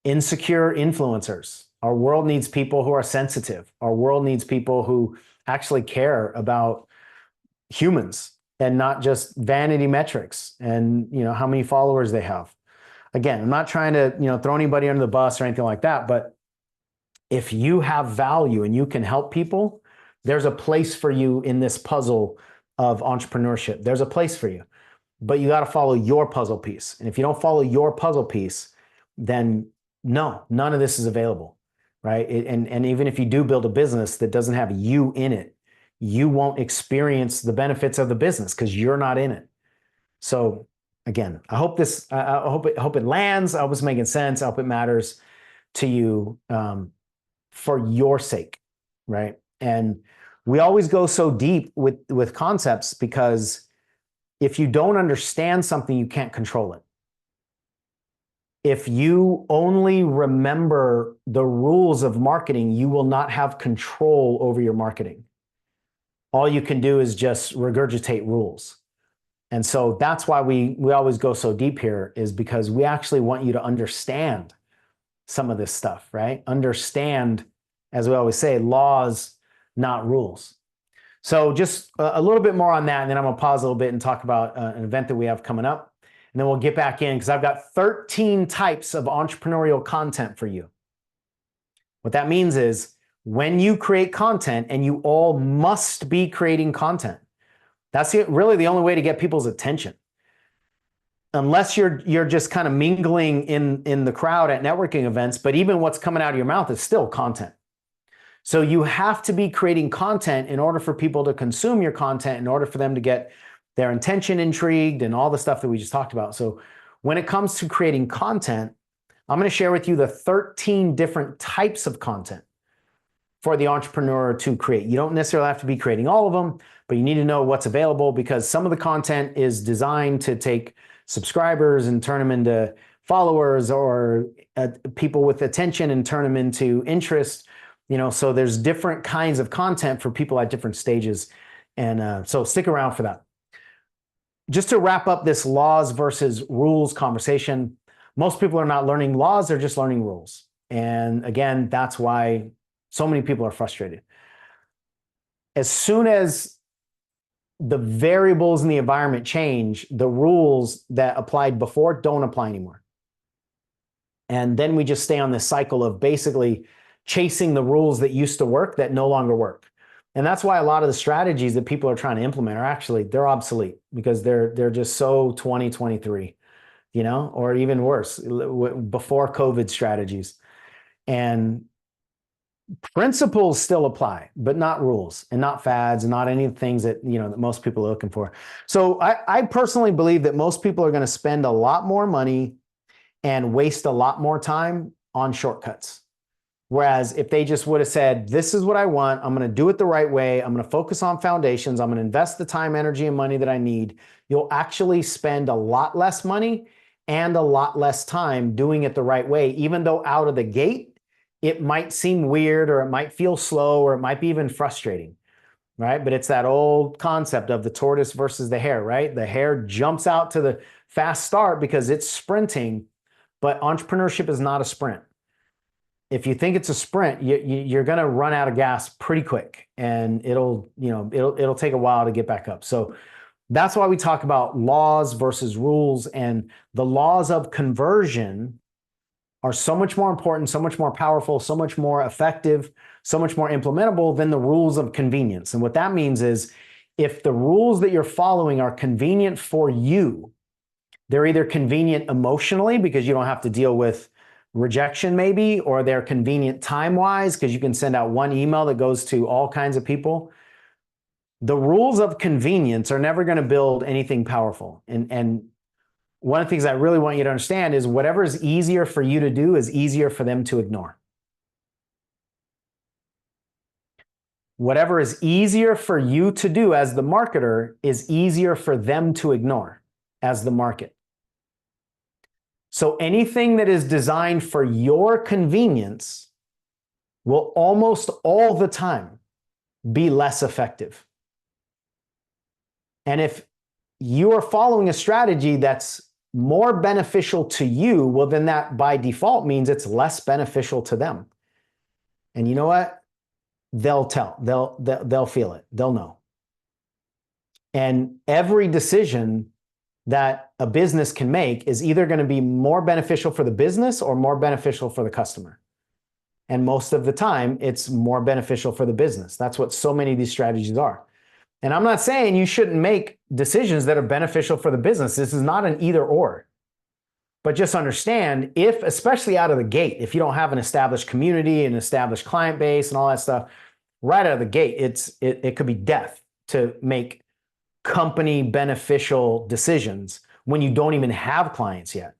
insecure influencers. Our world needs people who are sensitive. Our world needs people who actually care about humans and not just vanity metrics and how many followers they have. Again, I'm not trying to throw anybody under the bus or anything like that, but if you have value and you can help people, there's a place for you in this puzzle of entrepreneurship. There's a place for you, but you got to follow your puzzle piece. And if you don't follow your puzzle piece, then no, none of this is available, right? And even if you do build a business that doesn't have you in it, you won't experience the benefits of the business because you're not in it. So again, I hope I hope it lands. I hope it's making sense. I hope it matters to you for your sake, right? And we always go so deep with concepts because if you don't understand something, you can't control it. If you only remember the rules of marketing, you will not have control over your marketing. All you can do is just regurgitate rules. And so that's why we always go so deep here, is because we actually want you to understand some of this stuff, right? Understand, as we always say, laws, not rules. So just a little bit more on that, and then I'm gonna pause a little bit and talk about an event that we have coming up. And then we'll get back in, because I've got 13 types of entrepreneurial content for you. What that means is when you create content, and you all must be creating content, that's really the only way to get people's attention. Unless you're just kind of mingling in the crowd at networking events, but even what's coming out of your mouth is still content. So you have to be creating content in order for people to consume your content, in order for them to get their intention intrigued and all the stuff that we just talked about. So when it comes to creating content, I'm going to share with you the 13 different types of content for the entrepreneur to create. You don't necessarily have to be creating all of them, but you need to know what's available, because some of the content is designed to take subscribers and turn them into followers, or people with attention and turn them into interest. So there's different kinds of content for people at different stages. And so stick around for that. Just to wrap up this laws versus rules conversation, most people are not learning laws, they're just learning rules. And again, that's why so many people are frustrated. As soon as the variables in the environment change, the rules that applied before don't apply anymore. And then we just stay on this cycle of basically chasing the rules that used to work that no longer work. And that's why a lot of the strategies that people are trying to implement they're obsolete, because they're just so 2023, or even worse, before COVID strategies. And principles still apply, but not rules, and not fads, and not any things that that most people are looking for. So I personally believe that most people are going to spend a lot more money and waste a lot more time on shortcuts. Whereas if they just would have said, this is what I want, I'm going to do it the right way, I'm going to focus on foundations, I'm going to invest the time, energy, and money that I need, you'll actually spend a lot less money and a lot less time doing it the right way, even though out of the gate, it might seem weird, or it might feel slow, or it might be even frustrating, right? But it's that old concept of the tortoise versus the hare, right? The hare jumps out to the fast start because it's sprinting, but entrepreneurship is not a sprint. If you think it's a sprint, you're going to run out of gas pretty quick, and it'll take a while to get back up. So that's why we talk about laws versus rules, and the laws of conversion are so much more important, so much more powerful, so much more effective, so much more implementable than the rules of convenience. And what that means is, if the rules that you're following are convenient for you, they're either convenient emotionally because you don't have to deal with rejection maybe, or they're convenient time-wise because you can send out one email that goes to all kinds of people. The rules of convenience are never going to build anything powerful. And one of the things I really want you to understand is, whatever is easier for you to do is easier for them to ignore. Whatever is easier for you to do as the marketer is easier for them to ignore as the market. So anything that is designed for your convenience will almost all the time be less effective. And if you are following a strategy that's more beneficial to you, well, then that by default means it's less beneficial to them. And you know what? They'll tell. They'll feel it. They'll know. And every decision that a business can make is either going to be more beneficial for the business or more beneficial for the customer. And most of the time, it's more beneficial for the business. That's what so many of these strategies are. And I'm not saying you shouldn't make decisions that are beneficial for the business. This is not an either or. But just understand, if, especially out of the gate, if you don't have an established community, an established client base, and all that stuff, right out of the gate, it could be death to make company beneficial decisions when you don't even have clients yet.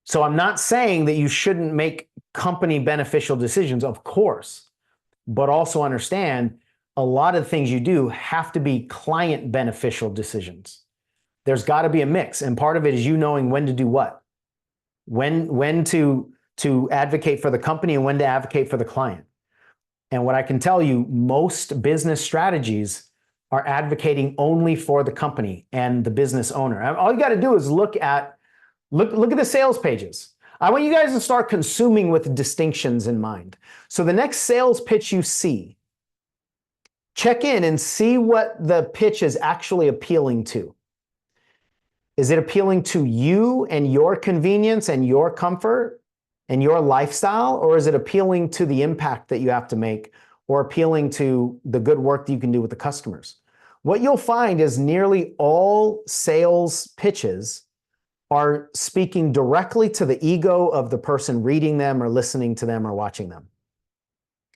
So I'm not saying that you shouldn't make company beneficial decisions, of course, but also understand a lot of the things you do have to be client beneficial decisions. There's got to be a mix. And part of it is you knowing when to do what, when to advocate for the company and when to advocate for the client. And what I can tell you, most business strategies are advocating only for the company and the business owner. All you got to do is look at the sales pages. I want you guys to start consuming with distinctions in mind. So the next sales pitch you see, check in and see what the pitch is actually appealing to. Is it appealing to you and your convenience and your comfort and your lifestyle? Or is it appealing to the impact that you have to make or appealing to the good work that you can do with the customers? What you'll find is nearly all sales pitches are speaking directly to the ego of the person reading them or listening to them or watching them.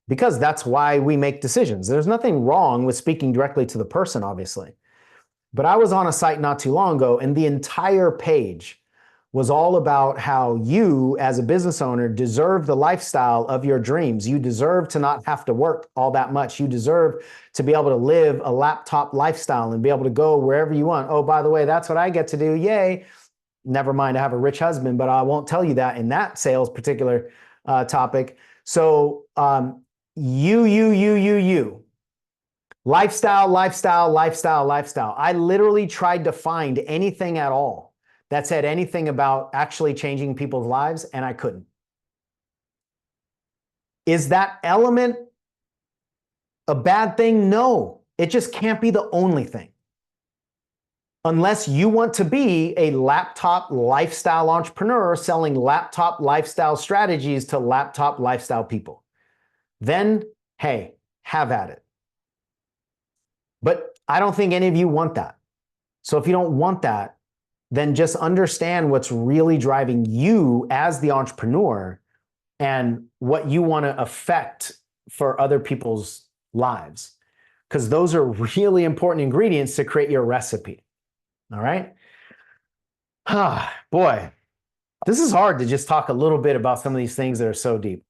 Because that's why we make decisions. There's nothing wrong with speaking directly to the person, obviously. But I was on a site not too long ago, and the entire page was all about how you, as a business owner, deserve the lifestyle of your dreams. You deserve to not have to work all that much. You deserve to be able to live a laptop lifestyle and be able to go wherever you want. Oh, by the way, that's what I get to do. Yay. Never mind, I have a rich husband, but I won't tell you that in that sales particular topic. So you. Lifestyle, lifestyle, lifestyle, lifestyle. I literally tried to find anything at all that said anything about actually changing people's lives, and I couldn't. Is that element a bad thing? No, it just can't be the only thing. Unless you want to be a laptop lifestyle entrepreneur selling laptop lifestyle strategies to laptop lifestyle people. Then, hey, have at it. But I don't think any of you want that. So if you don't want that, then just understand what's really driving you as the entrepreneur and what you want to affect for other people's lives. Because those are really important ingredients to create your recipe. All right? Boy, this is hard to just talk a little bit about some of these things that are so deep.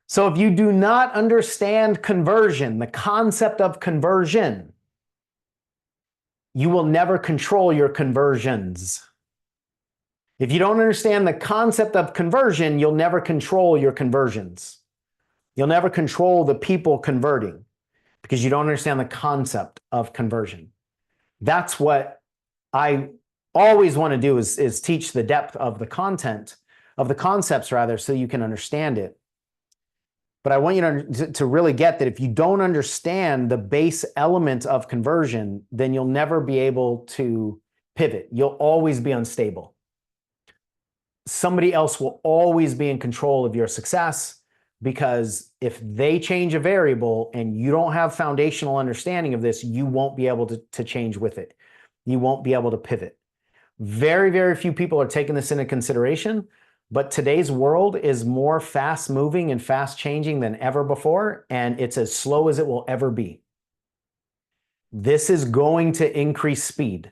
So if you do not understand conversion, the concept of conversion, you will never control your conversions. If you don't understand the concept of conversion, you'll never control your conversions. You'll never control the people converting because you don't understand the concept of conversion. That's what I always want to do is teach the depth of the content, of the concepts rather, so you can understand it. But I want you to really get that if you don't understand the base element of conversion, then you'll never be able to pivot. You'll always be unstable. Somebody else will always be in control of your success because if they change a variable and you don't have foundational understanding of this, you won't be able to change with it. You won't be able to pivot. Very, very few people are taking this into consideration. But today's world is more fast moving and fast changing than ever before, and it's as slow as it will ever be. This is going to increase speed.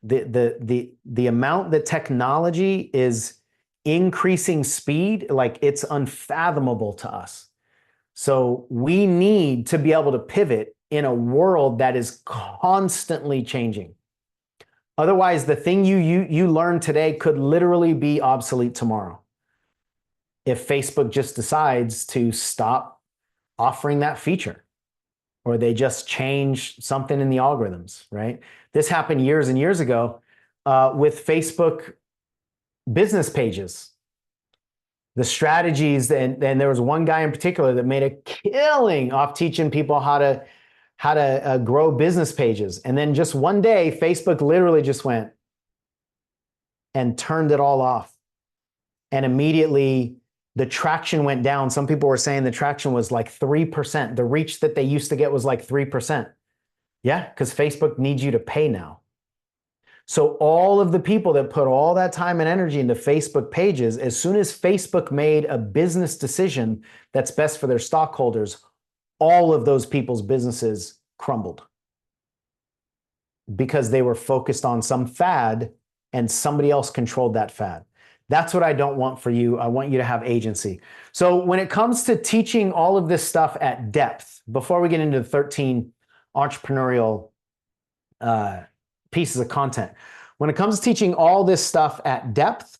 The amount that technology is increasing speed, like it's unfathomable to us. So we need to be able to pivot in a world that is constantly changing. Otherwise, the thing you learn today could literally be obsolete tomorrow. If Facebook just decides to stop offering that feature, or they just change something in the algorithms, right? This happened years and years ago with Facebook business pages. The strategies, and there was one guy in particular that made a killing off teaching people how to grow business pages. And then just one day, Facebook literally just went and turned it all off. And immediately the traction went down. Some people were saying the traction was like 3%. The reach that they used to get was like 3%. Yeah, because Facebook needs you to pay now. So all of the people that put all that time and energy into Facebook pages, as soon as Facebook made a business decision that's best for their stockholders, all of those people's businesses crumbled. because they were focused on some fad and somebody else controlled that fad. That's what I don't want for you. I want you to have agency. So when it comes to teaching all of this stuff at depth, before we get into the 13 entrepreneurial pieces of content, when it comes to teaching all this stuff at depth,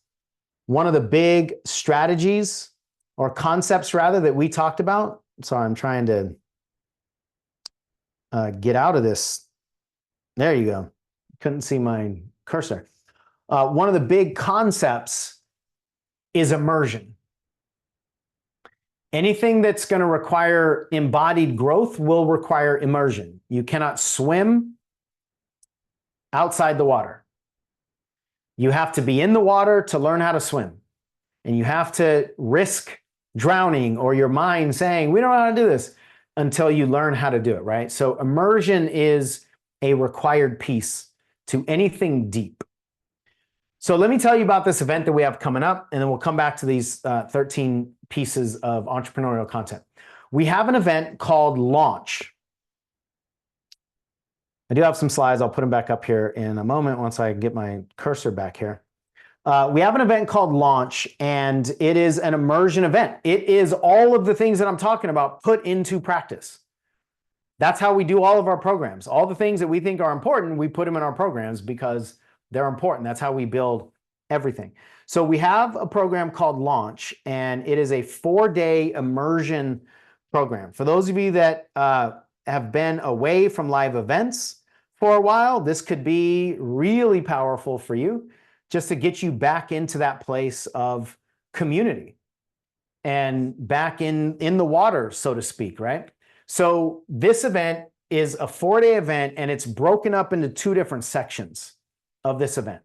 one of the big strategies or concepts rather that we talked about, sorry, I'm trying to get out of this. There you go. Couldn't see my cursor. One of the big concepts is immersion. Anything that's going to require embodied growth will require immersion. You cannot swim outside the water. You have to be in the water to learn how to swim. And you have to risk drowning or your mind saying, we don't know how to do this, until you learn how to do it, right? So immersion is a required piece to anything deep. So let me tell you about this event that we have coming up, and then we'll come back to these 13 pieces of entrepreneurial content. We have an event called Launch. I do have some slides. I'll put them back up here in a moment once I get my cursor back here. We have an event called Launch, and it is an immersion event. It is all of the things that I'm talking about put into practice. That's how we do all of our programs. All the things that we think are important, we put them in our programs because they're important. That's how we build everything. So we have a program called Launch, and it is a 4-day immersion program. For those of you that have been away from live events for a while, this could be really powerful for you, just to get you back into that place of community and back in the water, so to speak, right? So this event is a 4-day event, and it's broken up into 2 different sections of this event.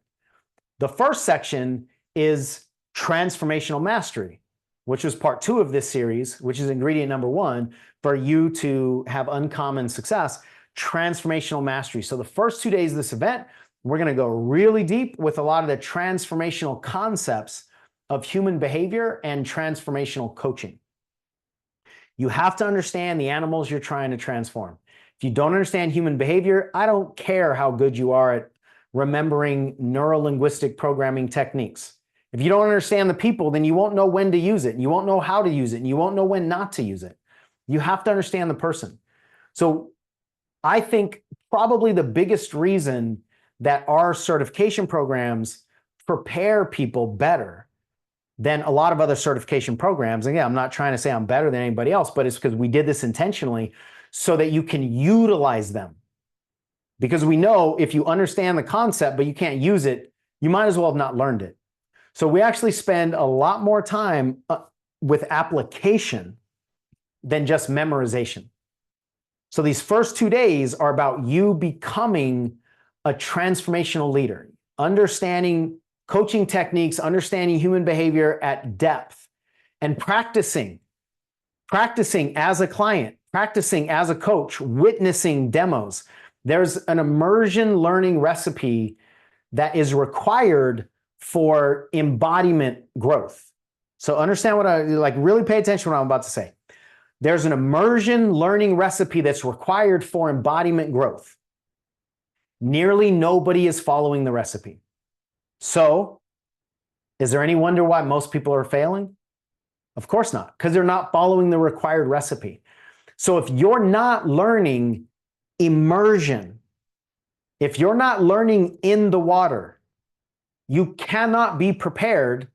The first section is Transformational Mastery, which was part 2 of this series, which is ingredient number 1 for you to have uncommon success, Transformational Mastery. So the first 2 days of this event, we're going to go really deep with a lot of the transformational concepts of human behavior and transformational coaching. You have to understand the animals you're trying to transform. If you don't understand human behavior, I don't care how good you are at remembering neuro-linguistic programming techniques. If you don't understand the people, then you won't know when to use it, and you won't know how to use it, and you won't know when not to use it. You have to understand the person. So I think probably the biggest reason that our certification programs prepare people better than a lot of other certification programs. Again, I'm not trying to say I'm better than anybody else, but it's because we did this intentionally so that you can utilize them. Because we know if you understand the concept, but you can't use it, you might as well have not learned it. So we actually spend a lot more time with application than just memorization. So these first 2 days are about you becoming a transformational leader, understanding coaching techniques, understanding human behavior at depth, and practicing as a client, practicing as a coach, witnessing demos. There's an immersion learning recipe that is required for embodiment growth. So understand what really pay attention to what I'm about to say. There's an immersion learning recipe that's required for embodiment growth. Nearly nobody is following the recipe. So, is there any wonder why most people are failing? Of course not, because they're not following the required recipe. So if you're not learning immersion, if you're not learning in the water, you cannot be prepared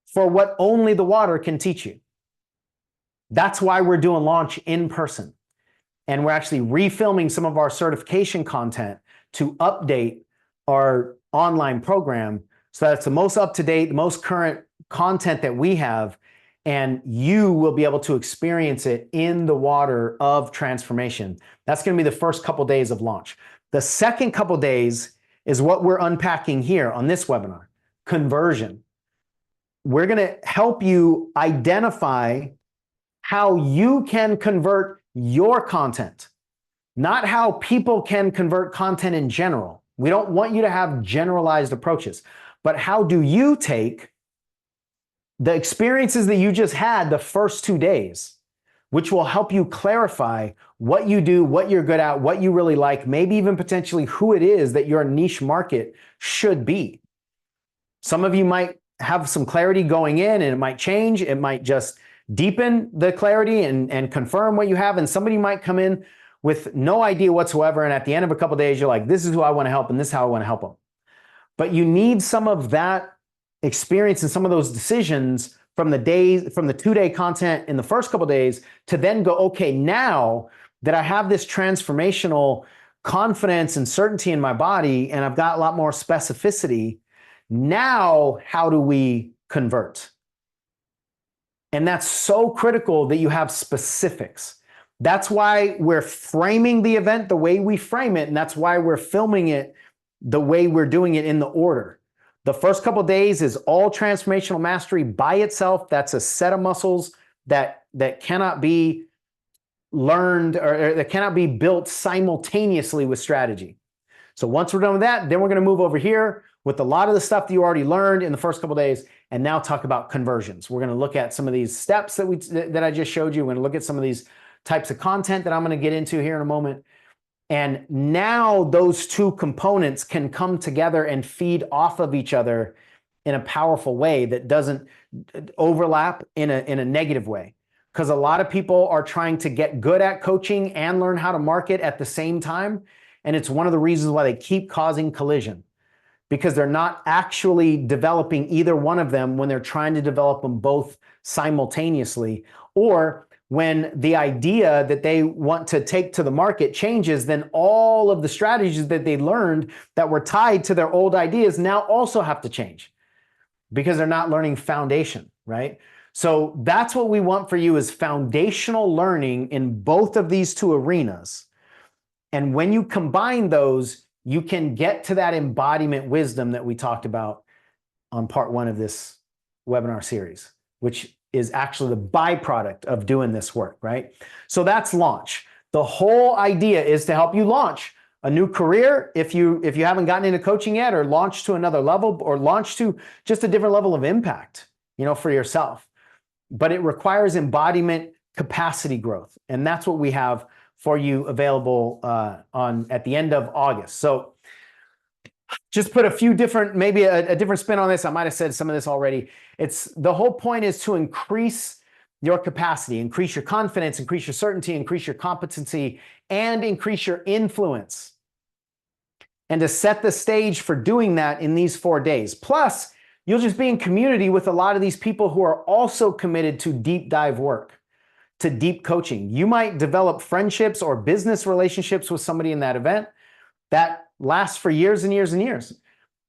for what only the water can teach you. That's why we're doing Launch in person. And we're actually refilming some of our certification content to update our online program so that it's the most up-to-date, the most current content that we have, and you will be able to experience it in the water of transformation. That's going to be the first couple days of Launch. The second couple days is what we're unpacking here on this webinar, conversion. We're going to help you identify how you can convert your content, not how people can convert content in general. We don't want you to have generalized approaches, but how do you take the experiences that you just had the first 2 days, which will help you clarify what you do, what you're good at, what you really like, maybe even potentially who it is that your niche market should be. Some of you might have some clarity going in and it might change. It might just deepen the clarity and confirm what you have. And somebody might come in with no idea whatsoever. And at the end of a couple of days, you're like, this is who I want to help and this is how I want to help them. But you need some of that experience and some of those decisions from the 2-day content in the first couple of days to then go, okay, now that I have this transformational confidence and certainty in my body and I've got a lot more specificity, now how do we convert? And that's so critical that you have specifics. That's why we're framing the event the way we frame it, and that's why we're filming it the way we're doing it in the order. The first couple of days is all transformational mastery by itself. That's a set of muscles that cannot be learned or that cannot be built simultaneously with strategy. So once we're done with that, then we're going to move over here with a lot of the stuff that you already learned in the first couple of days and now talk about conversions. We're going to look at some of these steps that I just showed you. We're going to look at some of these types of content that I'm going to get into here in a moment. And now those two components can come together and feed off of each other in a powerful way that doesn't overlap in a negative way. Because a lot of people are trying to get good at coaching and learn how to market at the same time. And it's one of the reasons why they keep causing collision, because they're not actually developing either one of them when they're trying to develop them both simultaneously. Or when the idea that they want to take to the market changes, then all of the strategies that they learned that were tied to their old ideas now also have to change because they're not learning foundation, right? So that's what we want for you is foundational learning in both of these two arenas. And when you combine those, you can get to that embodiment wisdom that we talked about on part 1 of this webinar series, which is actually the byproduct of doing this work, right? So that's launch. The whole idea is to help you launch a new career if you haven't gotten into coaching yet, or launch to another level, or launch to just a different level of impact, for yourself. But it requires embodiment capacity growth. And that's what we have for you available at the end of August. So just put a few different, maybe a different spin on this. I might have said some of this already. The whole point is to increase your capacity, increase your confidence, increase your certainty, increase your competency, and increase your influence. And to set the stage for doing that in these 4 days. Plus, you'll just be in community with a lot of these people who are also committed to deep dive work, to deep coaching. You might develop friendships or business relationships with somebody in that event that lasts for years and years and years.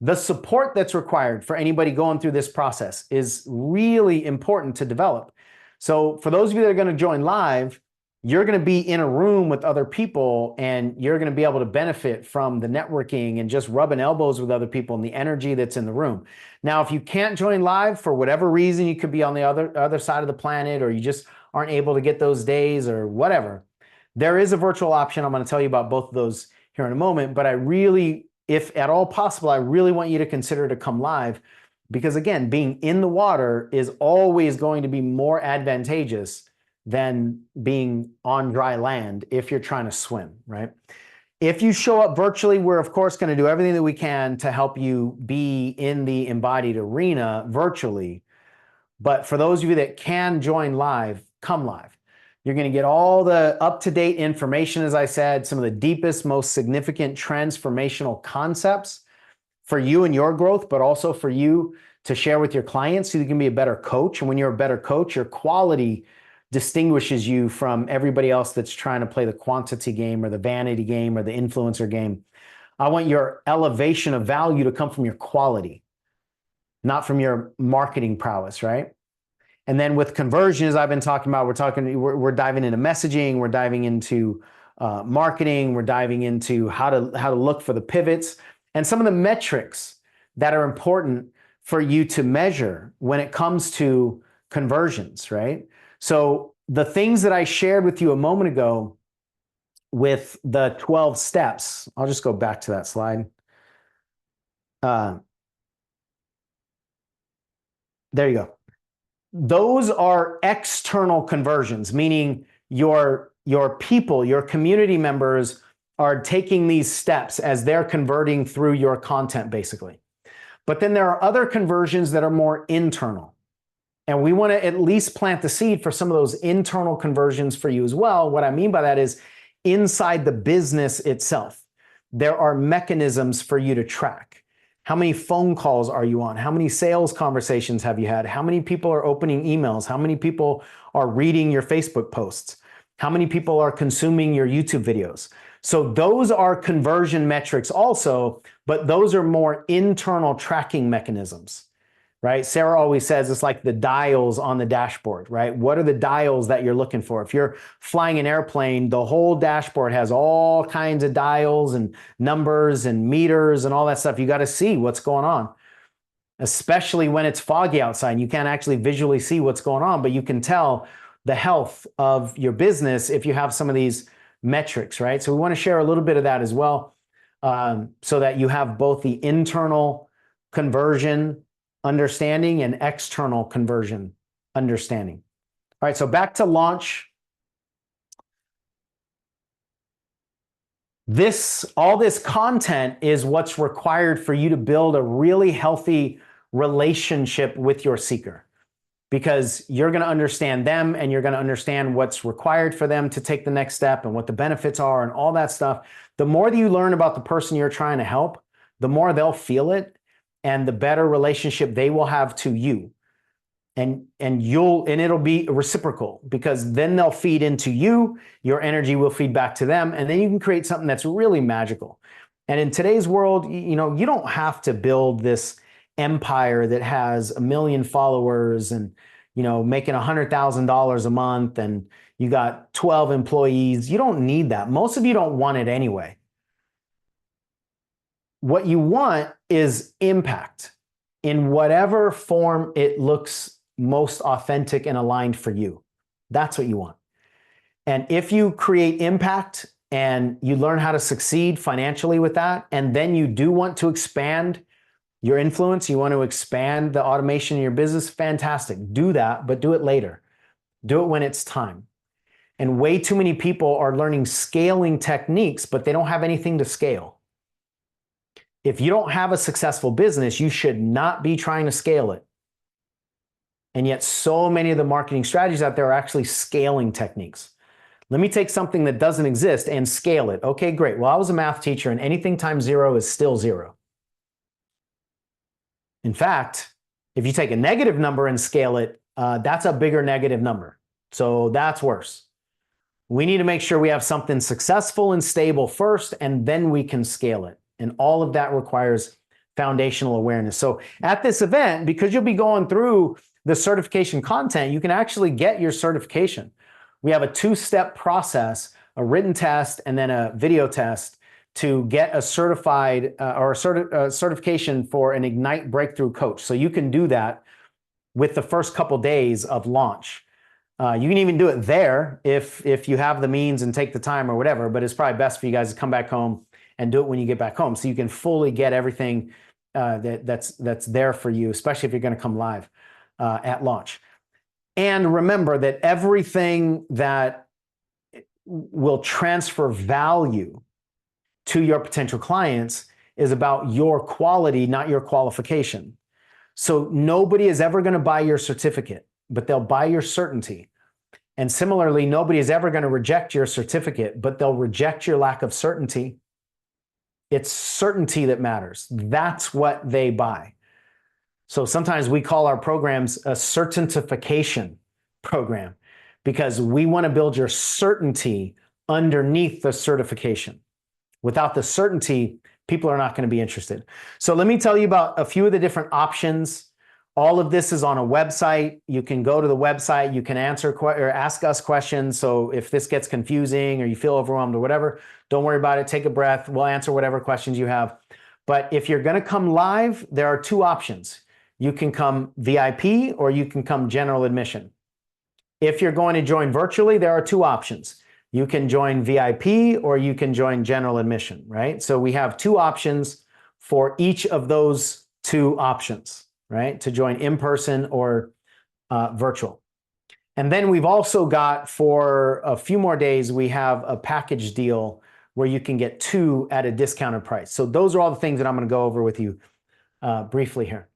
The support that's required for anybody going through this process is really important to develop. So for those of you that are going to join live, you're going to be in a room with other people and you're going to be able to benefit from the networking and just rubbing elbows with other people and the energy that's in the room. Now, if you can't join live for whatever reason, you could be on the other side of the planet, or you just aren't able to get those days or whatever, there is a virtual option. I'm going to tell you about both of those here in a moment, but I really, if at all possible, I really want you to consider to come live, because again, being in the water is always going to be more advantageous than being on dry land if you're trying to swim, right? If you show up virtually, we're of course going to do everything that we can to help you be in the embodied arena virtually. But for those of you that can join live, come live. You're going to get all the up-to-date information, as I said, some of the deepest, most significant transformational concepts for you and your growth, but also for you to share with your clients so you can be a better coach. And when you're a better coach, your quality distinguishes you from everybody else that's trying to play the quantity game or the vanity game or the influencer game. I want your elevation of value to come from your quality, not from your marketing prowess, right? And then with conversions, I've been talking about, we're diving into messaging, we're diving into marketing, we're diving into how to look for the pivots and some of the metrics that are important for you to measure when it comes to conversions, right? So the things that I shared with you a moment ago with the 12 steps, I'll just go back to that slide. There you go. Those are external conversions, meaning your people, your community members are taking these steps as they're converting through your content, basically. But then there are other conversions that are more internal. And we want to at least plant the seed for some of those internal conversions for you as well. What I mean by that is inside the business itself, there are mechanisms for you to track. How many phone calls are you on? How many sales conversations have you had? How many people are opening emails? How many people are reading your Facebook posts? How many people are consuming your YouTube videos? So those are conversion metrics also, but those are more internal tracking mechanisms, right? Sarah always says it's like the dials on the dashboard, right? What are the dials that you're looking for? If you're flying an airplane, the whole dashboard has all kinds of dials and numbers and meters and all that stuff. You got to see what's going on, especially when it's foggy outside and you can't actually visually see what's going on, but you can tell the health of your business if you have some of these metrics, right? So we want to share a little bit of that as well, so that you have both the internal conversion understanding and external conversion understanding. All right, so back to launch. All this content is what's required for you to build a really healthy relationship with your seeker, because you're going to understand them and you're going to understand what's required for them to take the next step and what the benefits are and all that stuff. The more that you learn about the person you're trying to help, the more they'll feel it and the better relationship they will have to you. And it'll be reciprocal, because then they'll feed into you, your energy will feed back to them, and then you can create something that's really magical. And in today's world, you don't have to build this empire that has 1 million followers and making $100,000 a month and you got 12 employees. You don't need that. Most of you don't want it anyway. What you want is impact in whatever form it looks most authentic and aligned for you. That's what you want. And if you create impact and you learn how to succeed financially with that, and then you do want to expand your influence, you want to expand the automation in your business, fantastic. Do that, but do it later. Do it when it's time. And way too many people are learning scaling techniques, but they don't have anything to scale. If you don't have a successful business, you should not be trying to scale it. And yet so many of the marketing strategies out there are actually scaling techniques. Let me take something that doesn't exist and scale it. Okay, great. Well, I was a math teacher and anything times 0 is still 0. In fact, if you take a negative number and scale it, that's a bigger negative number. So that's worse. We need to make sure we have something successful and stable first, and then we can scale it. And all of that requires foundational awareness. So at this event, because you'll be going through the certification content, you can actually get your certification. We have a 2-step process, a written test and then a video test to get a certified certification for an Ignite Breakthrough Coach. So you can do that with the first couple days of launch. You can even do it there if you have the means and take the time or whatever, but it's probably best for you guys to come back home and do it when you get back home, so you can fully get everything that's there for you, especially if you're going to come live at launch. And remember that everything that will transfer value to your potential clients is about your quality, not your qualification. So nobody is ever going to buy your certificate, but they'll buy your certainty. And similarly, nobody is ever going to reject your certificate, but they'll reject your lack of certainty. It's certainty that matters. That's what they buy. So sometimes we call our programs a certaintification program, because we want to build your certainty underneath the certification. Without the certainty, people are not going to be interested. So let me tell you about a few of the different options. All of this is on a website. You can go to the website. You can answer or ask us questions. So if this gets confusing or you feel overwhelmed or whatever, don't worry about it. Take a breath. We'll answer whatever questions you have. But if you're going to come live, there are 2 options. You can come VIP or you can come general admission. If you're going to join virtually, there are 2 options. You can join VIP or you can join general admission, right? So we have 2 options for each of those 2 options, right? To join in person or virtual. And then we've also got, for a few more days, we have a package deal where you can get 2 at a discounted price. So those are all the things that I'm going to go over with you briefly here.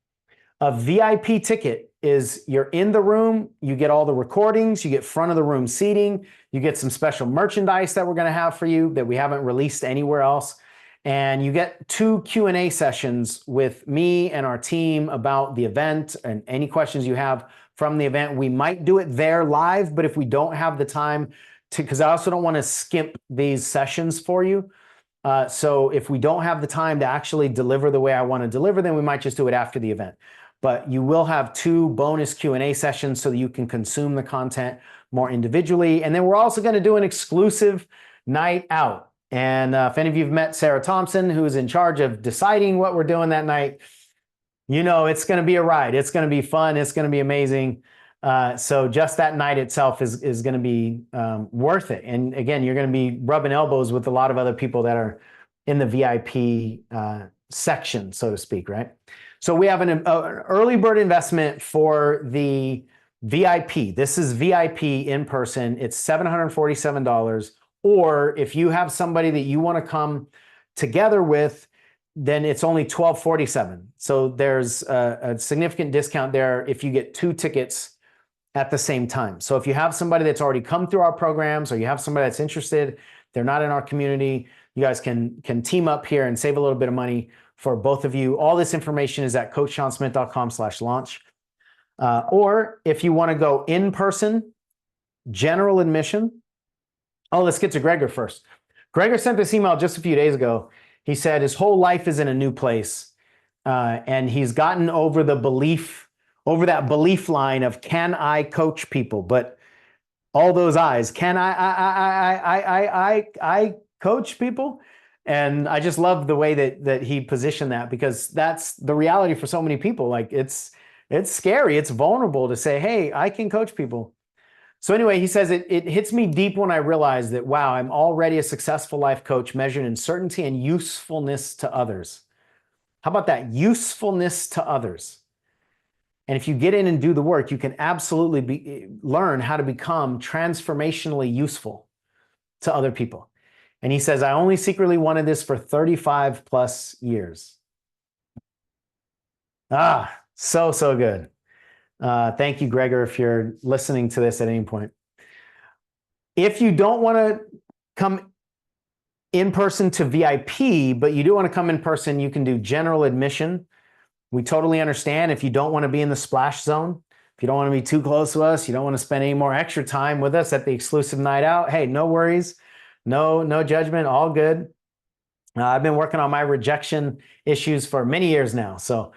A VIP ticket is you're in the room, you get all the recordings, you get front of the room seating, you get some special merchandise that we're going to have for you that we haven't released anywhere else. And you get 2 Q&A sessions with me and our team about the event and any questions you have from the event. We might do it there live, but if we don't have the time to, because I also don't want to skip these sessions for you. So if we don't have the time to actually deliver the way I want to deliver, then we might just do it after the event. But you will have 2 bonus Q&A sessions so that you can consume the content more individually. And then we're also going to do an exclusive night out. And if any of you have met Sarah Thompson, who is in charge of deciding what we're doing that night, you know it's going to be a ride. It's going to be fun. It's going to be amazing. So just that night itself is going to be worth it. And again, you're going to be rubbing elbows with a lot of other people that are in the VIP section, so to speak, right? So we have an early bird investment for the VIP. This is VIP in person. It's $747. Or if you have somebody that you want to come together with, then it's only $1,247. So there's a significant discount there if you get 2 tickets at the same time. So if you have somebody that's already come through our programs, or you have somebody that's interested, they're not in our community, you guys can team up here and save a little bit of money for both of you. All this information is at coachshansmith.com/launch. Or if you want to go in person, general admission. Oh, let's get to Gregor first. Gregor sent this email just a few days ago. He said his whole life is in a new place, and he's gotten over that belief line of, can I coach people? But all those eyes, can I coach people? And I just love the way that he positioned that, because that's the reality for so many people. Like it's scary, it's vulnerable to say, hey, I can coach people. So anyway, he says, it hits me deep when I realize that, wow, I'm already a successful life coach measured in certainty and usefulness to others. How about that? Usefulness to others. And if you get in and do the work, you can absolutely learn how to become transformationally useful to other people. And he says, I only secretly wanted this for 35 plus years. So good. Thank you, Gregor, if you're listening to this at any point. If you don't want to come in person to VIP, but you do want to come in person, you can do general admission. We totally understand if you don't want to be in the splash zone, if you don't want to be too close to us, you don't want to spend any more extra time with us at the exclusive night out. Hey, no worries, no judgment, all good. I've been working on my rejection issues for many years now, so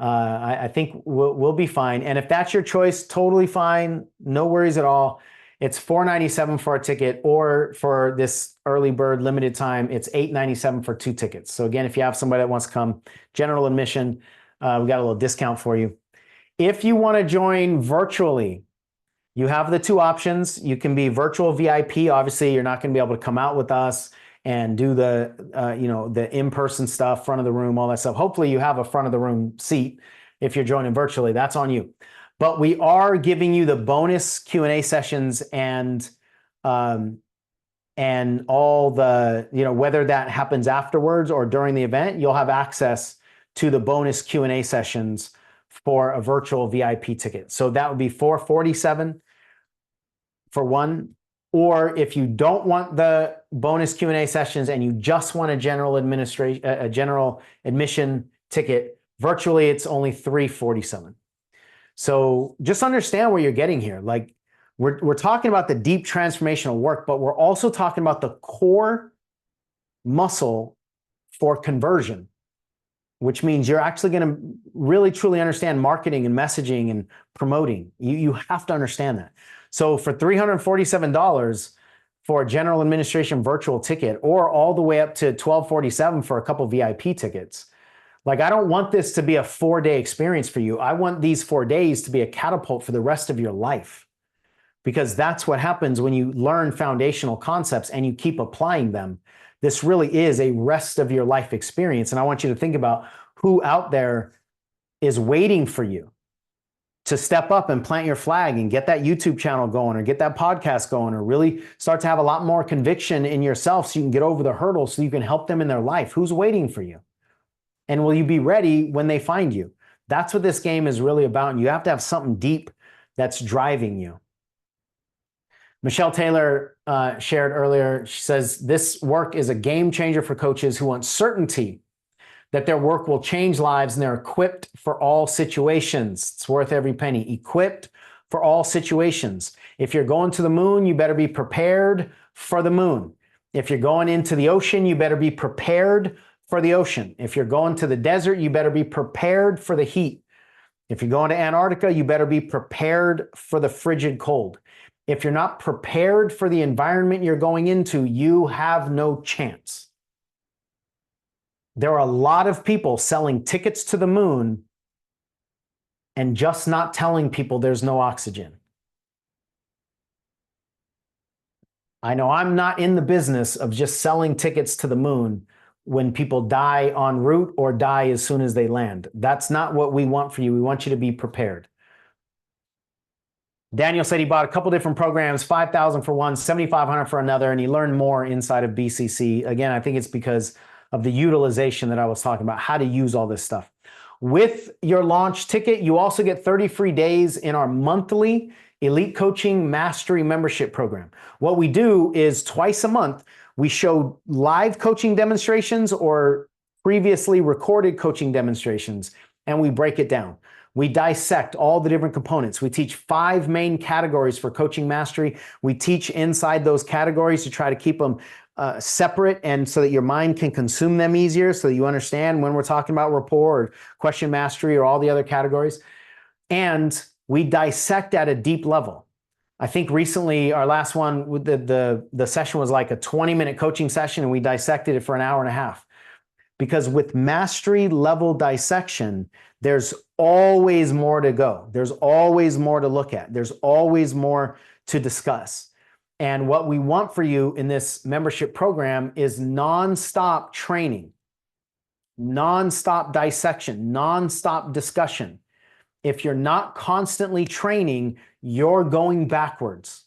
I think we'll be fine. And if that's your choice, totally fine, no worries at all. It's $497 for a ticket, or for this early bird limited time, it's $897 for 2 tickets. So again, if you have somebody that wants to come, general admission, we got a little discount for you. If you want to join virtually, you have the 2 options. You can be virtual VIP. Obviously, you're not going to be able to come out with us and do the the in-person stuff, front of the room, all that stuff. Hopefully you have a front of the room seat if you're joining virtually. That's on you. But we are giving you the bonus Q&A sessions and all the, whether that happens afterwards or during the event, you'll have access to the bonus Q&A sessions for a virtual VIP ticket. So that would be $447 for one. Or if you don't want the bonus Q&A sessions and you just want a general admission ticket, virtually it's only $347. So just understand what you're getting here. Like we're talking about the deep transformational work, but we're also talking about the core muscle for conversion, which means you're actually going to really truly understand marketing and messaging and promoting. You have to understand that. So for $347 for a general administration virtual ticket, or all the way up to $1,247 for a couple VIP tickets, like I don't want this to be a 4-day experience for you. I want these 4 days to be a catapult for the rest of your life, because that's what happens when you learn foundational concepts and you keep applying them. This really is a rest of your life experience. And I want you to think about who out there is waiting for you to step up and plant your flag and get that YouTube channel going or get that podcast going or really start to have a lot more conviction in yourself so you can get over the hurdles so you can help them in their life? Who's waiting for you? And will you be ready when they find you? That's what this game is really about. And you have to have something deep that's driving you. Michelle Taylor shared earlier, she says, this work is a game changer for coaches who want certainty that their work will change lives and they're equipped for all situations. It's worth every penny. Equipped for all situations. If you're going to the moon, you better be prepared for the moon. If you're going into the ocean, you better be prepared for the ocean. If you're going to the desert, you better be prepared for the heat. If you're going to Antarctica, you better be prepared for the frigid cold. If you're not prepared for the environment you're going into, you have no chance. There are a lot of people selling tickets to the moon and just not telling people there's no oxygen. I know I'm not in the business of just selling tickets to the moon when people die en route or die as soon as they land. That's not what we want for you. We want you to be prepared. Daniel said he bought a couple different programs, $5,000 for one, $7,500 for another, and he learned more inside of BCC. Again, I think it's because of the utilization that I was talking about, how to use all this stuff. With your launch ticket, you also get 30 free days in our monthly Elite Coaching Mastery membership program. What we do is twice a month, we show live coaching demonstrations or previously recorded coaching demonstrations, and we break it down. We dissect all the different components. We teach 5 main categories for coaching mastery. We teach inside those categories to try to keep them separate and so that your mind can consume them easier so that you understand when we're talking about rapport or question mastery or all the other categories. And we dissect at a deep level. I think recently our last one, the session was like a 20-minute coaching session and we dissected it for an hour and a half. Because with mastery level dissection, there's always more to go. There's always more to look at. There's always more to discuss. And what we want for you in this membership program is nonstop training, nonstop dissection, nonstop discussion. If you're not constantly training, you're going backwards.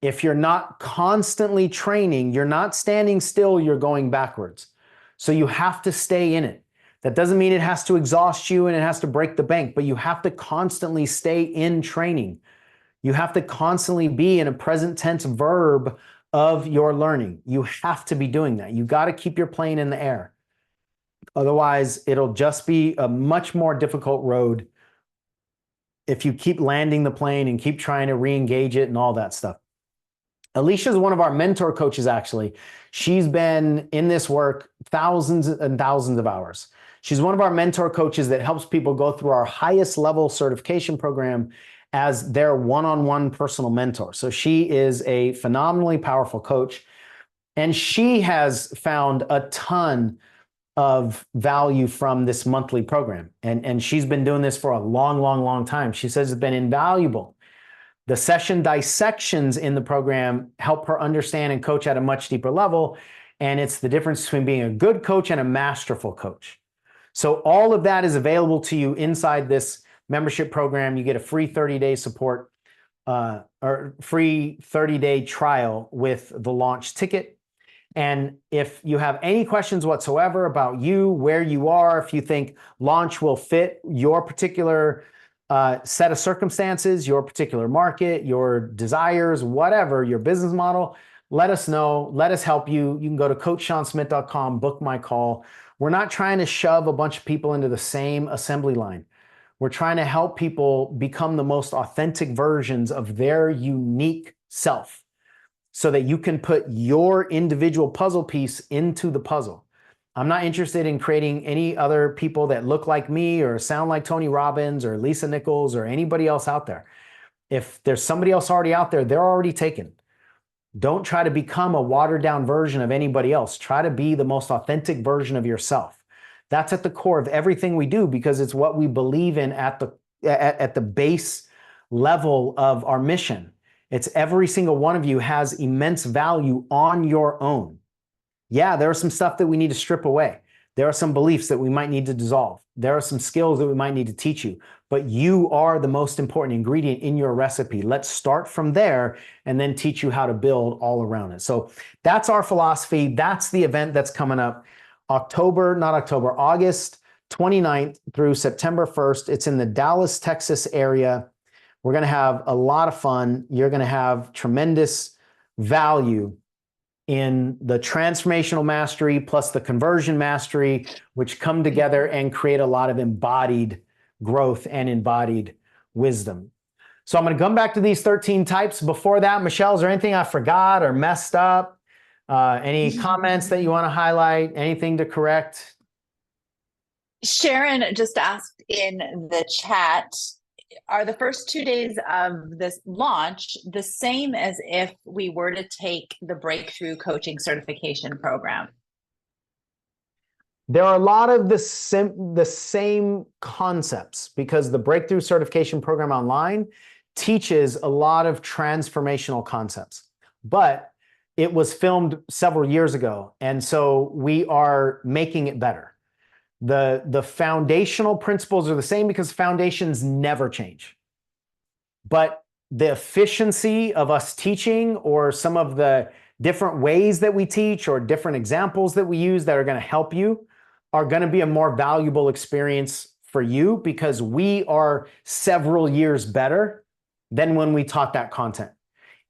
If you're not constantly training, you're not standing still, you're going backwards. So you have to stay in it. That doesn't mean it has to exhaust you and it has to break the bank, but you have to constantly stay in training. You have to constantly be in a present tense verb of your learning. You have to be doing that. You got to keep your plane in the air. Otherwise, it'll just be a much more difficult road if you keep landing the plane and keep trying to re-engage it and all that stuff. Alicia is one of our mentor coaches, actually. She's been in this work thousands and thousands of hours. She's one of our mentor coaches that helps people go through our highest level certification program as their one-on-one personal mentor. So she is a phenomenally powerful coach, and she has found a ton of value from this monthly program. And she's been doing this for a long, long, long time. She says it's been invaluable. The session dissections in the program help her understand and coach at a much deeper level. And it's the difference between being a good coach and a masterful coach. So all of that is available to you inside this membership program. You get a free 30-day support or free 30-day trial with the launch ticket. And if you have any questions whatsoever about you, where you are, if you think launch will fit your particular set of circumstances, your particular market, your desires, whatever, your business model, let us know. Let us help you. You can go to coachseansmith.com, book my call. We're not trying to shove a bunch of people into the same assembly line. We're trying to help people become the most authentic versions of their unique self so that you can put your individual puzzle piece into the puzzle. I'm not interested in creating any other people that look like me or sound like Tony Robbins or Lisa Nichols or anybody else out there. If there's somebody else already out there, they're already taken. Don't try to become a watered down version of anybody else. Try to be the most authentic version of yourself. That's at the core of everything we do because it's what we believe in at the base level of our mission. It's every single one of you has immense value on your own. Yeah, there's some stuff that we need to strip away. There are some beliefs that we might need to dissolve. There are some skills that we might need to teach you, but you are the most important ingredient in your recipe. Let's start from there and then teach you how to build all around it. So that's our philosophy. That's the event that's coming up August 29th through September 1st. It's in the Dallas, Texas area. We're going to have a lot of fun. You're going to have tremendous value in the transformational mastery plus the conversion mastery, which come together and create a lot of embodied growth and embodied wisdom. So I'm going to come back to these 13 types. Before that, Michelle, is there anything I forgot or messed up? Any comments that you want to highlight? Anything to correct? Sharon just asked in the chat, are the first 2 days of this launch the same as if we were to take the Breakthrough Coaching Certification Program? There are a lot of the same concepts, because the Breakthrough Certification Program online teaches a lot of transformational concepts, but it was filmed several years ago, and so we are making it better. The foundational principles are the same because foundations never change. But the efficiency of us teaching, or some of the different ways that we teach or different examples that we use that are going to help you, are going to be a more valuable experience for you, because we are several years better than when we taught that content.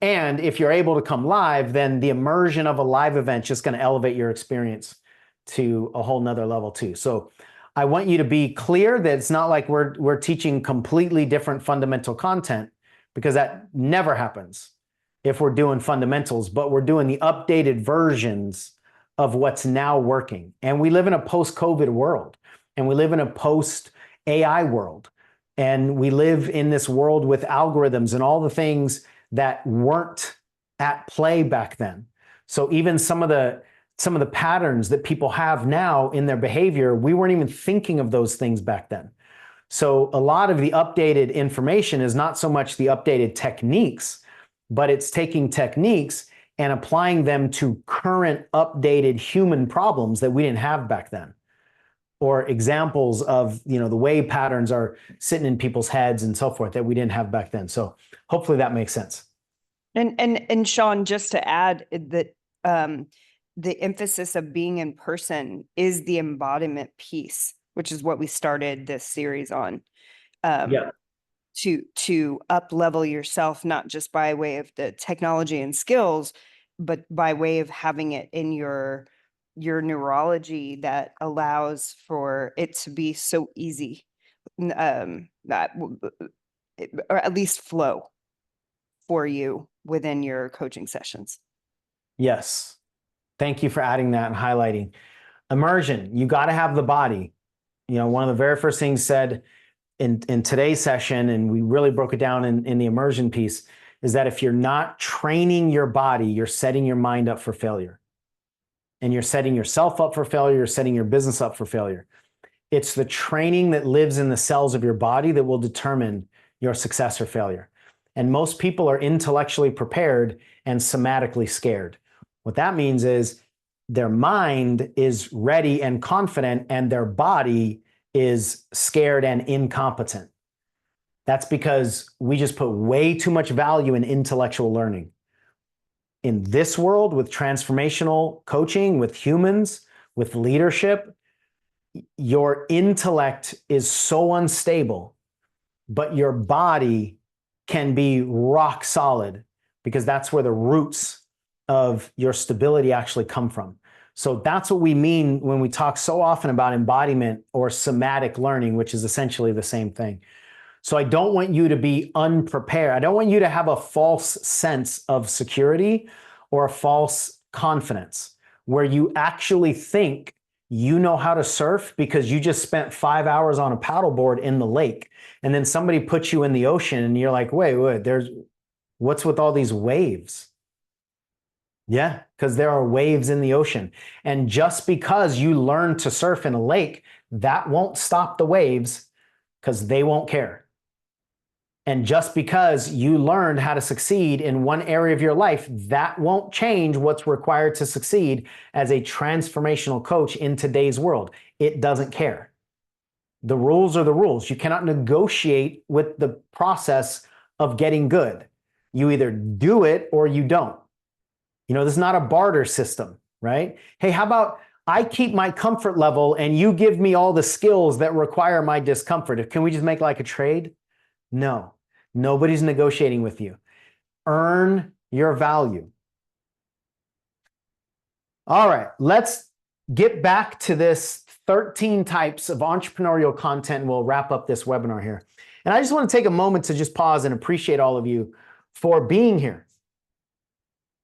And if you're able to come live, then the immersion of a live event is just going to elevate your experience to a whole nother level too. So I want you to be clear that it's not like we're teaching completely different fundamental content, because that never happens if we're doing fundamentals, but we're doing the updated versions of what's now working. And we live in a post-COVID world, and we live in a post-AI world, and we live in this world with algorithms and all the things that weren't at play back then. So even some of the patterns that people have now in their behavior, we weren't even thinking of those things back then. So a lot of the updated information is not so much the updated techniques, but it's taking techniques and applying them to current updated human problems that we didn't have back then, or examples of, the way patterns are sitting in people's heads and so forth that we didn't have back then. So hopefully that makes sense. And Sean, just to add that, the emphasis of being in person is the embodiment piece, which is what we started this series on. To up level yourself, not just by way of the technology and skills, but by way of having it in your neurology that allows for it to be so easy, that, or at least flow for you within your coaching sessions. Yes. Thank you for adding that and highlighting. Immersion, you got to have the body. One of the very first things said in today's session, and we really broke it down in the immersion piece, is that if you're not training your body, you're setting your mind up for failure. And you're setting yourself up for failure, you're setting your business up for failure. It's the training that lives in the cells of your body that will determine your success or failure. And most people are intellectually prepared and somatically scared. What that means is their mind is ready and confident, and their body is scared and incompetent. That's because we just put way too much value in intellectual learning. In this world, with transformational coaching, with humans, with leadership, your intellect is so unstable, but your body can be rock solid, because that's where the roots of your stability actually come from. So that's what we mean when we talk so often about embodiment or somatic learning, which is essentially the same thing. So I don't want you to be unprepared. I don't want you to have a false sense of security or a false confidence where you actually think you know how to surf because you just spent 5 hours on a paddleboard in the lake, and then somebody puts you in the ocean and you're like, wait, what's with all these waves? Yeah, because there are waves in the ocean. And just because you learn to surf in a lake, that won't stop the waves, because they won't care. And just because you learned how to succeed in one area of your life, that won't change what's required to succeed as a transformational coach in today's world. It doesn't care. The rules are the rules. You cannot negotiate with the process of getting good. You either do it or you don't. You know, this is not a barter system, right? Hey, how about I keep my comfort level and you give me all the skills that require my discomfort? Can we just make like a trade? No, nobody's negotiating with you. Earn your value. All right, let's get back to this 13 types of entrepreneurial content. We'll wrap up this webinar here. And I just want to take a moment to just pause and appreciate all of you for being here.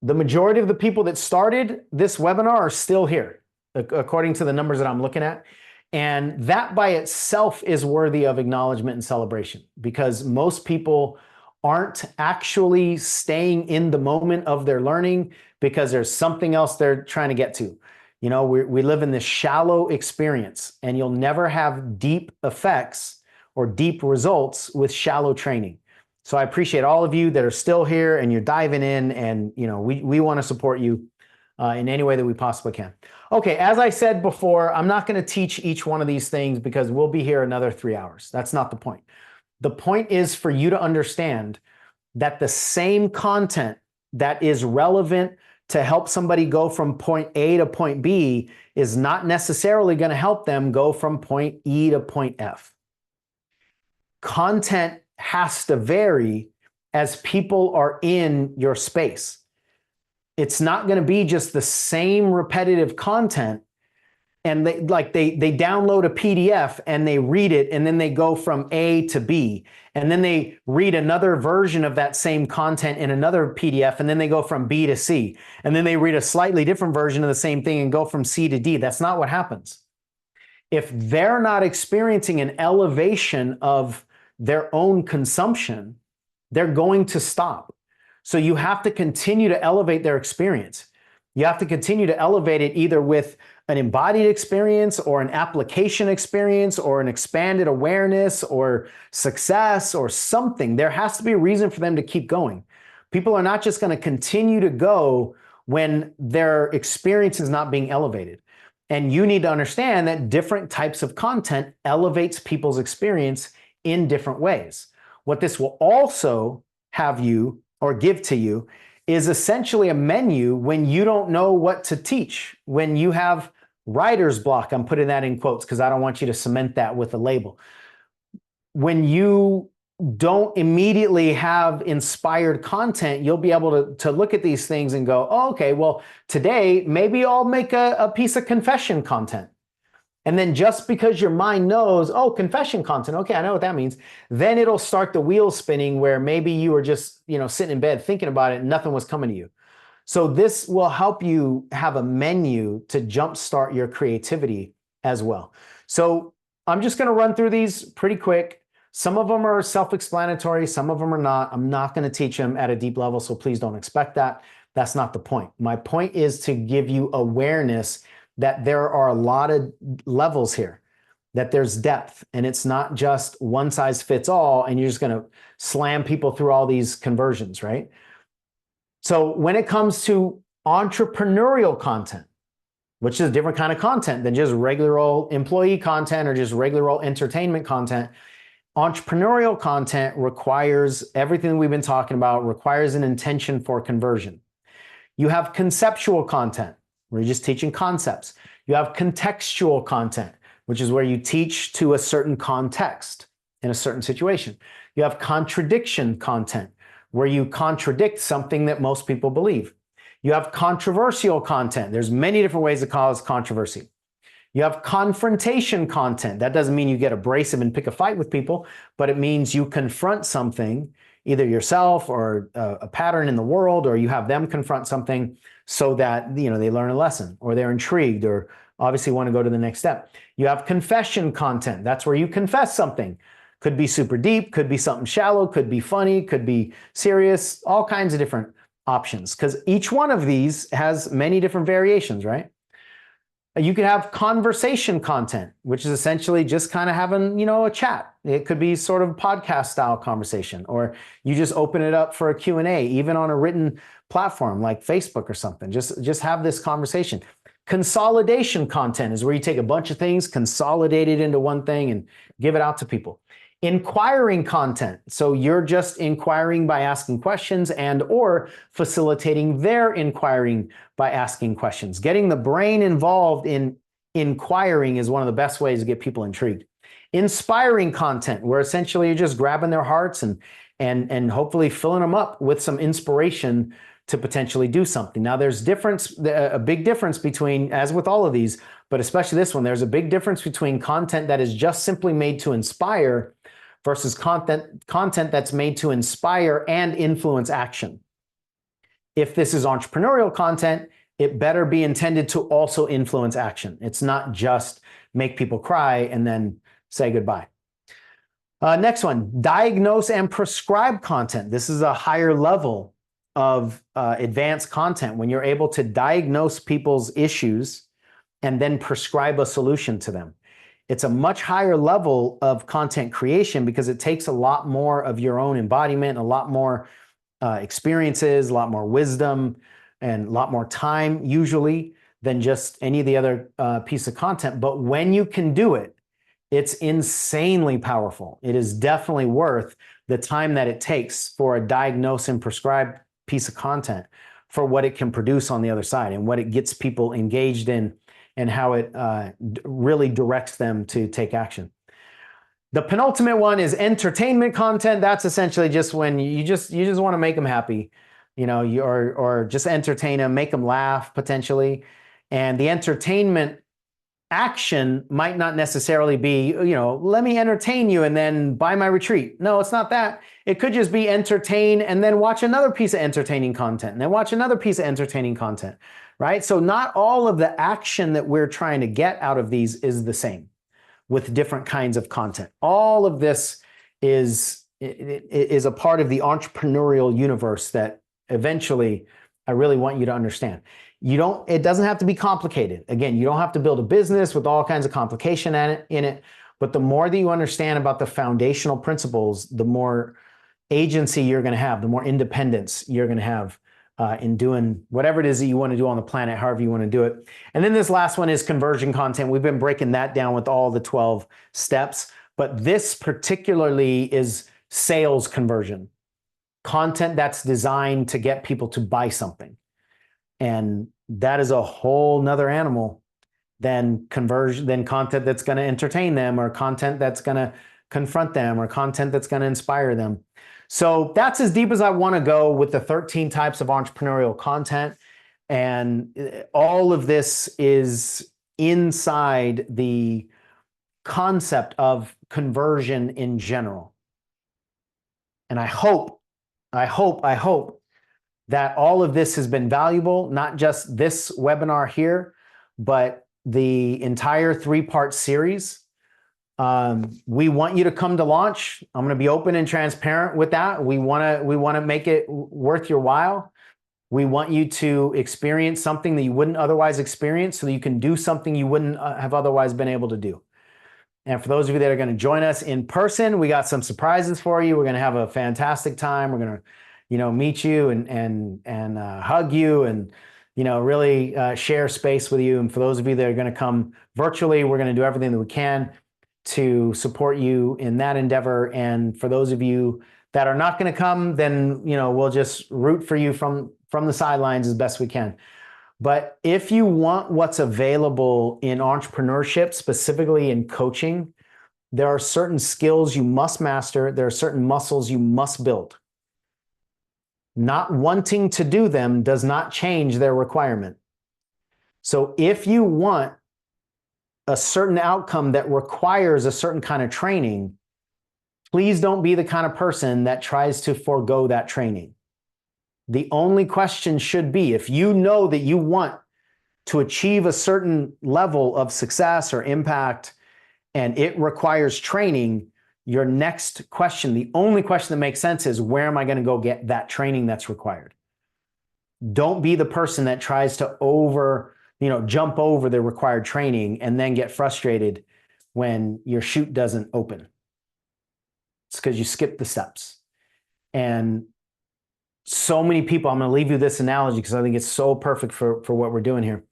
The majority of the people that started this webinar are still here, according to the numbers that I'm looking at. And that by itself is worthy of acknowledgement and celebration, because most people aren't actually staying in the moment of their learning because there's something else they're trying to get to. You know, we live in this shallow experience, and you'll never have deep effects or deep results with shallow training. So I appreciate all of you that are still here and you're diving in, and you know, we want to support you in any way that we possibly can. Okay, as I said before, I'm not going to teach each one of these things because we'll be here another 3 hours. That's not the point. The point is for you to understand that the same content that is relevant to help somebody go from point A to point B is not necessarily going to help them go from point E to point F. Content has to vary as people are in your space. It's not going to be just the same repetitive content, and they download a PDF and they read it, and then they go from A to B, and then they read another version of that same content in another PDF, and then they go from B to C, and then they read a slightly different version of the same thing and go from C to D. That's not what happens. If they're not experiencing an elevation of their own consumption, they're going to stop. So you have to continue to elevate their experience. You have to continue to elevate it either with an embodied experience or an application experience or an expanded awareness or success or something. There has to be a reason for them to keep going. People are not just going to continue to go when their experience is not being elevated. And you need to understand that different types of content elevates people's experience in different ways. What this will also have you or give to you is essentially a menu when you don't know what to teach, when you have writer's block. I'm putting that in quotes because I don't want you to cement that with a label. When you don't immediately have inspired content, you'll be able to look at these things and go, oh, okay, well, today maybe I'll make a piece of confession content. And then just because your mind knows, oh, confession content, okay, I know what that means, then it'll start the wheel spinning where maybe you were just, you know, sitting in bed thinking about it and nothing was coming to you. So this will help you have a menu to jumpstart your creativity as well. So I'm just going to run through these pretty quick. Some of them are self-explanatory, some of them are not. I'm not going to teach them at a deep level, so please don't expect that. That's not the point. My point is to give you awareness that there are a lot of levels here, that there's depth, and it's not just one size fits all, and you're just going to slam people through all these conversions, right? So when it comes to entrepreneurial content, which is a different kind of content than just regular old employee content or just regular old entertainment content, entrepreneurial content requires everything we've been talking about, requires an intention for conversion. You have conceptual content, where you're just teaching concepts. You have contextual content, which is where you teach to a certain context in a certain situation. You have contradiction content, where you contradict something that most people believe. You have controversial content. There's many different ways to cause controversy. You have confrontation content. That doesn't mean you get abrasive and pick a fight with people, but it means you confront something, either yourself or a pattern in the world, or you have them confront something so that, you know, they learn a lesson or they're intrigued or obviously want to go to the next step. You have confession content. That's where you confess something. Could be super deep, could be something shallow, could be funny, could be serious, all kinds of different options, because each one of these has many different variations, right? You could have conversation content, which is essentially just kind of having, a chat. It could be sort of podcast style conversation, or you just open it up for a Q&A, even on a written platform like Facebook or something. Just have this conversation. Consolidation content is where you take a bunch of things, consolidate it into one thing, and give it out to people. Inquiring content. So you're just inquiring by asking questions and or facilitating their inquiring by asking questions. Getting the brain involved in inquiring is one of the best ways to get people intrigued. Inspiring content, where essentially you're just grabbing their hearts and hopefully filling them up with some inspiration to potentially do something. Now there's a big difference between, as with all of these, but especially this one, there's a big difference between content that is just simply made to inspire versus content that's made to inspire and influence action. If this is entrepreneurial content, it better be intended to also influence action. It's not just make people cry and then say goodbye. Next one, diagnose and prescribe content. This is a higher level of advanced content when you're able to diagnose people's issues and then prescribe a solution to them. It's a much higher level of content creation because it takes a lot more of your own embodiment, a lot more experiences, a lot more wisdom, and a lot more time usually than just any of the other piece of content. But when you can do it, it's insanely powerful. It is definitely worth the time that it takes for a diagnose and prescribe piece of content for what it can produce on the other side and what it gets people engaged in and how it really directs them to take action. The penultimate one is entertainment content. That's essentially just when you just want to make them happy, or just entertain them, make them laugh potentially. And the entertainment action might not necessarily be, let me entertain you and then buy my retreat. No, it's not that. It could just be entertain and then watch another piece of entertaining content and then watch another piece of entertaining content, right? So not all of the action that we're trying to get out of these is the same with different kinds of content. All of this is a part of the entrepreneurial universe that eventually I really want you to understand. It doesn't have to be complicated. Again, you don't have to build a business with all kinds of complication in it, but the more that you understand about the foundational principles, the more agency you're going to have, the more independence you're going to have in doing whatever it is that you want to do on the planet, however you want to do it. And then this last one is conversion content. We've been breaking that down with all the 12 steps, but this particularly is sales conversion. Content that's designed to get people to buy something. And that is a whole nother animal than content that's going to entertain them, or content that's going to confront them, or content that's going to inspire them. So that's as deep as I want to go with the 13 types of entrepreneurial content. And all of this is inside the concept of conversion in general. And I hope that all of this has been valuable, not just this webinar here, but the entire 3-part series. We want you to come to launch. I'm going to be open and transparent with that. We want to make it worth your while. We want you to experience something that you wouldn't otherwise experience so that you can do something you wouldn't have otherwise been able to do. And for those of you that are going to join us in person, we got some surprises for you. We're going to have a fantastic time. We're going to meet you and hug you and, really share space with you. And for those of you that are going to come virtually, we're going to do everything that we can to support you in that endeavor. And for those of you that are not going to come, then, we'll just root for you from the sidelines as best we can. But if you want what's available in entrepreneurship, specifically in coaching, there are certain skills you must master. There are certain muscles you must build. Not wanting to do them does not change their requirement. So if you want a certain outcome that requires a certain kind of training, please don't be the kind of person that tries to forego that training. The only question should be, if you know that you want to achieve a certain level of success or impact and it requires training, your next question, the only question that makes sense is, where am I going to go get that training that's required? Don't be the person that tries to jump over the required training and then get frustrated when your chute doesn't open. It's because you skipped the steps. And so many people, I'm going to leave you this analogy because I think it's so perfect for what we're doing here.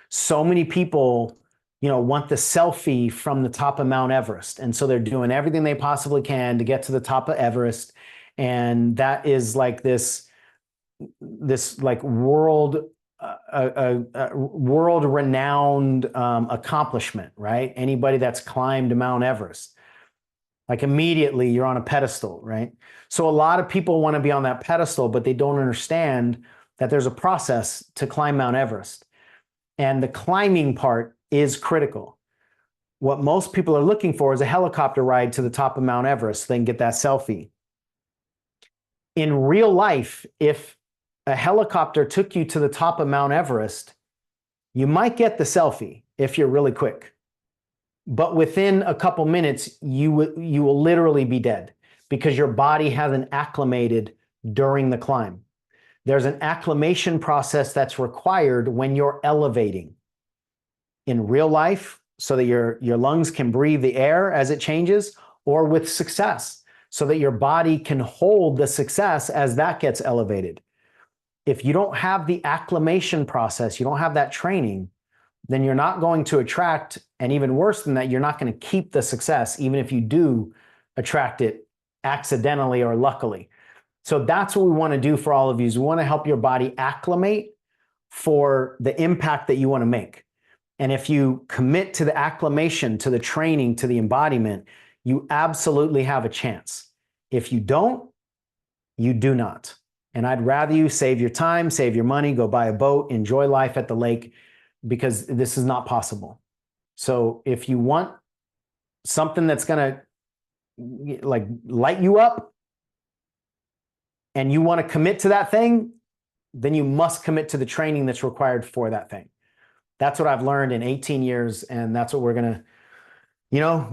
So many people, want the selfie from the top of Mount Everest. And so they're doing everything they possibly can to get to the top of Everest. And that is like this like world renowned accomplishment, right? Anybody that's climbed Mount Everest, like immediately you're on a pedestal, right? So a lot of people want to be on that pedestal, but they don't understand that there's a process to climb Mount Everest. And the climbing part is critical. What most people are looking for is a helicopter ride to the top of Mount Everest, so they can get that selfie. In real life, if a helicopter took you to the top of Mount Everest, you might get the selfie if you're really quick. But within a couple minutes, you will literally be dead because your body hasn't acclimated during the climb. There's an acclimation process that's required when you're elevating in real life so that your lungs can breathe the air as it changes, or with success so that your body can hold the success as that gets elevated. If you don't have the acclimation process, you don't have that training, then you're not going to attract, and even worse than that, you're not going to keep the success, even if you do attract it accidentally or luckily. So that's what we want to do for all of you, is we want to help your body acclimate for the impact that you want to make. And if you commit to the acclimation, to the training, to the embodiment, you absolutely have a chance. If you don't, you do not. And I'd rather you save your time, save your money, go buy a boat, enjoy life at the lake, because this is not possible. So if you want something that's going to like light you up and you want to commit to that thing, then you must commit to the training that's required for that thing. That's what I've learned in 18 years. And that's what we're going to,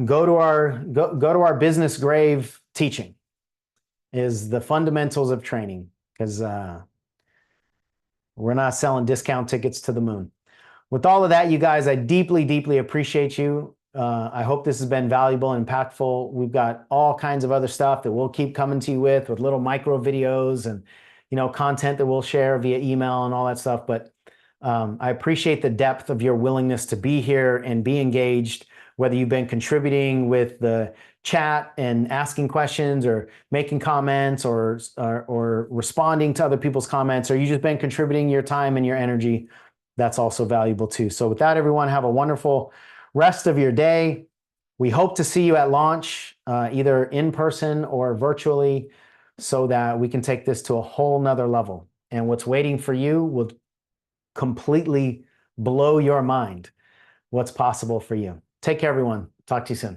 go to our business grave teaching, is the fundamentals of training, because we're not selling discount tickets to the moon. With all of that, you guys, I deeply, deeply appreciate you. I hope this has been valuable and impactful. We've got all kinds of other stuff that we'll keep coming to you with little micro videos and, content that we'll share via email and all that stuff. But I appreciate the depth of your willingness to be here and be engaged, whether you've been contributing with the chat and asking questions or making comments or responding to other people's comments, or you've just been contributing your time and your energy. That's also valuable too. So with that, everyone, have a wonderful rest of your day. We hope to see you at launch, either in person or virtually, so that we can take this to a whole nother level. And what's waiting for you will completely blow your mind, what's possible for you. Take care, everyone. Talk to you soon.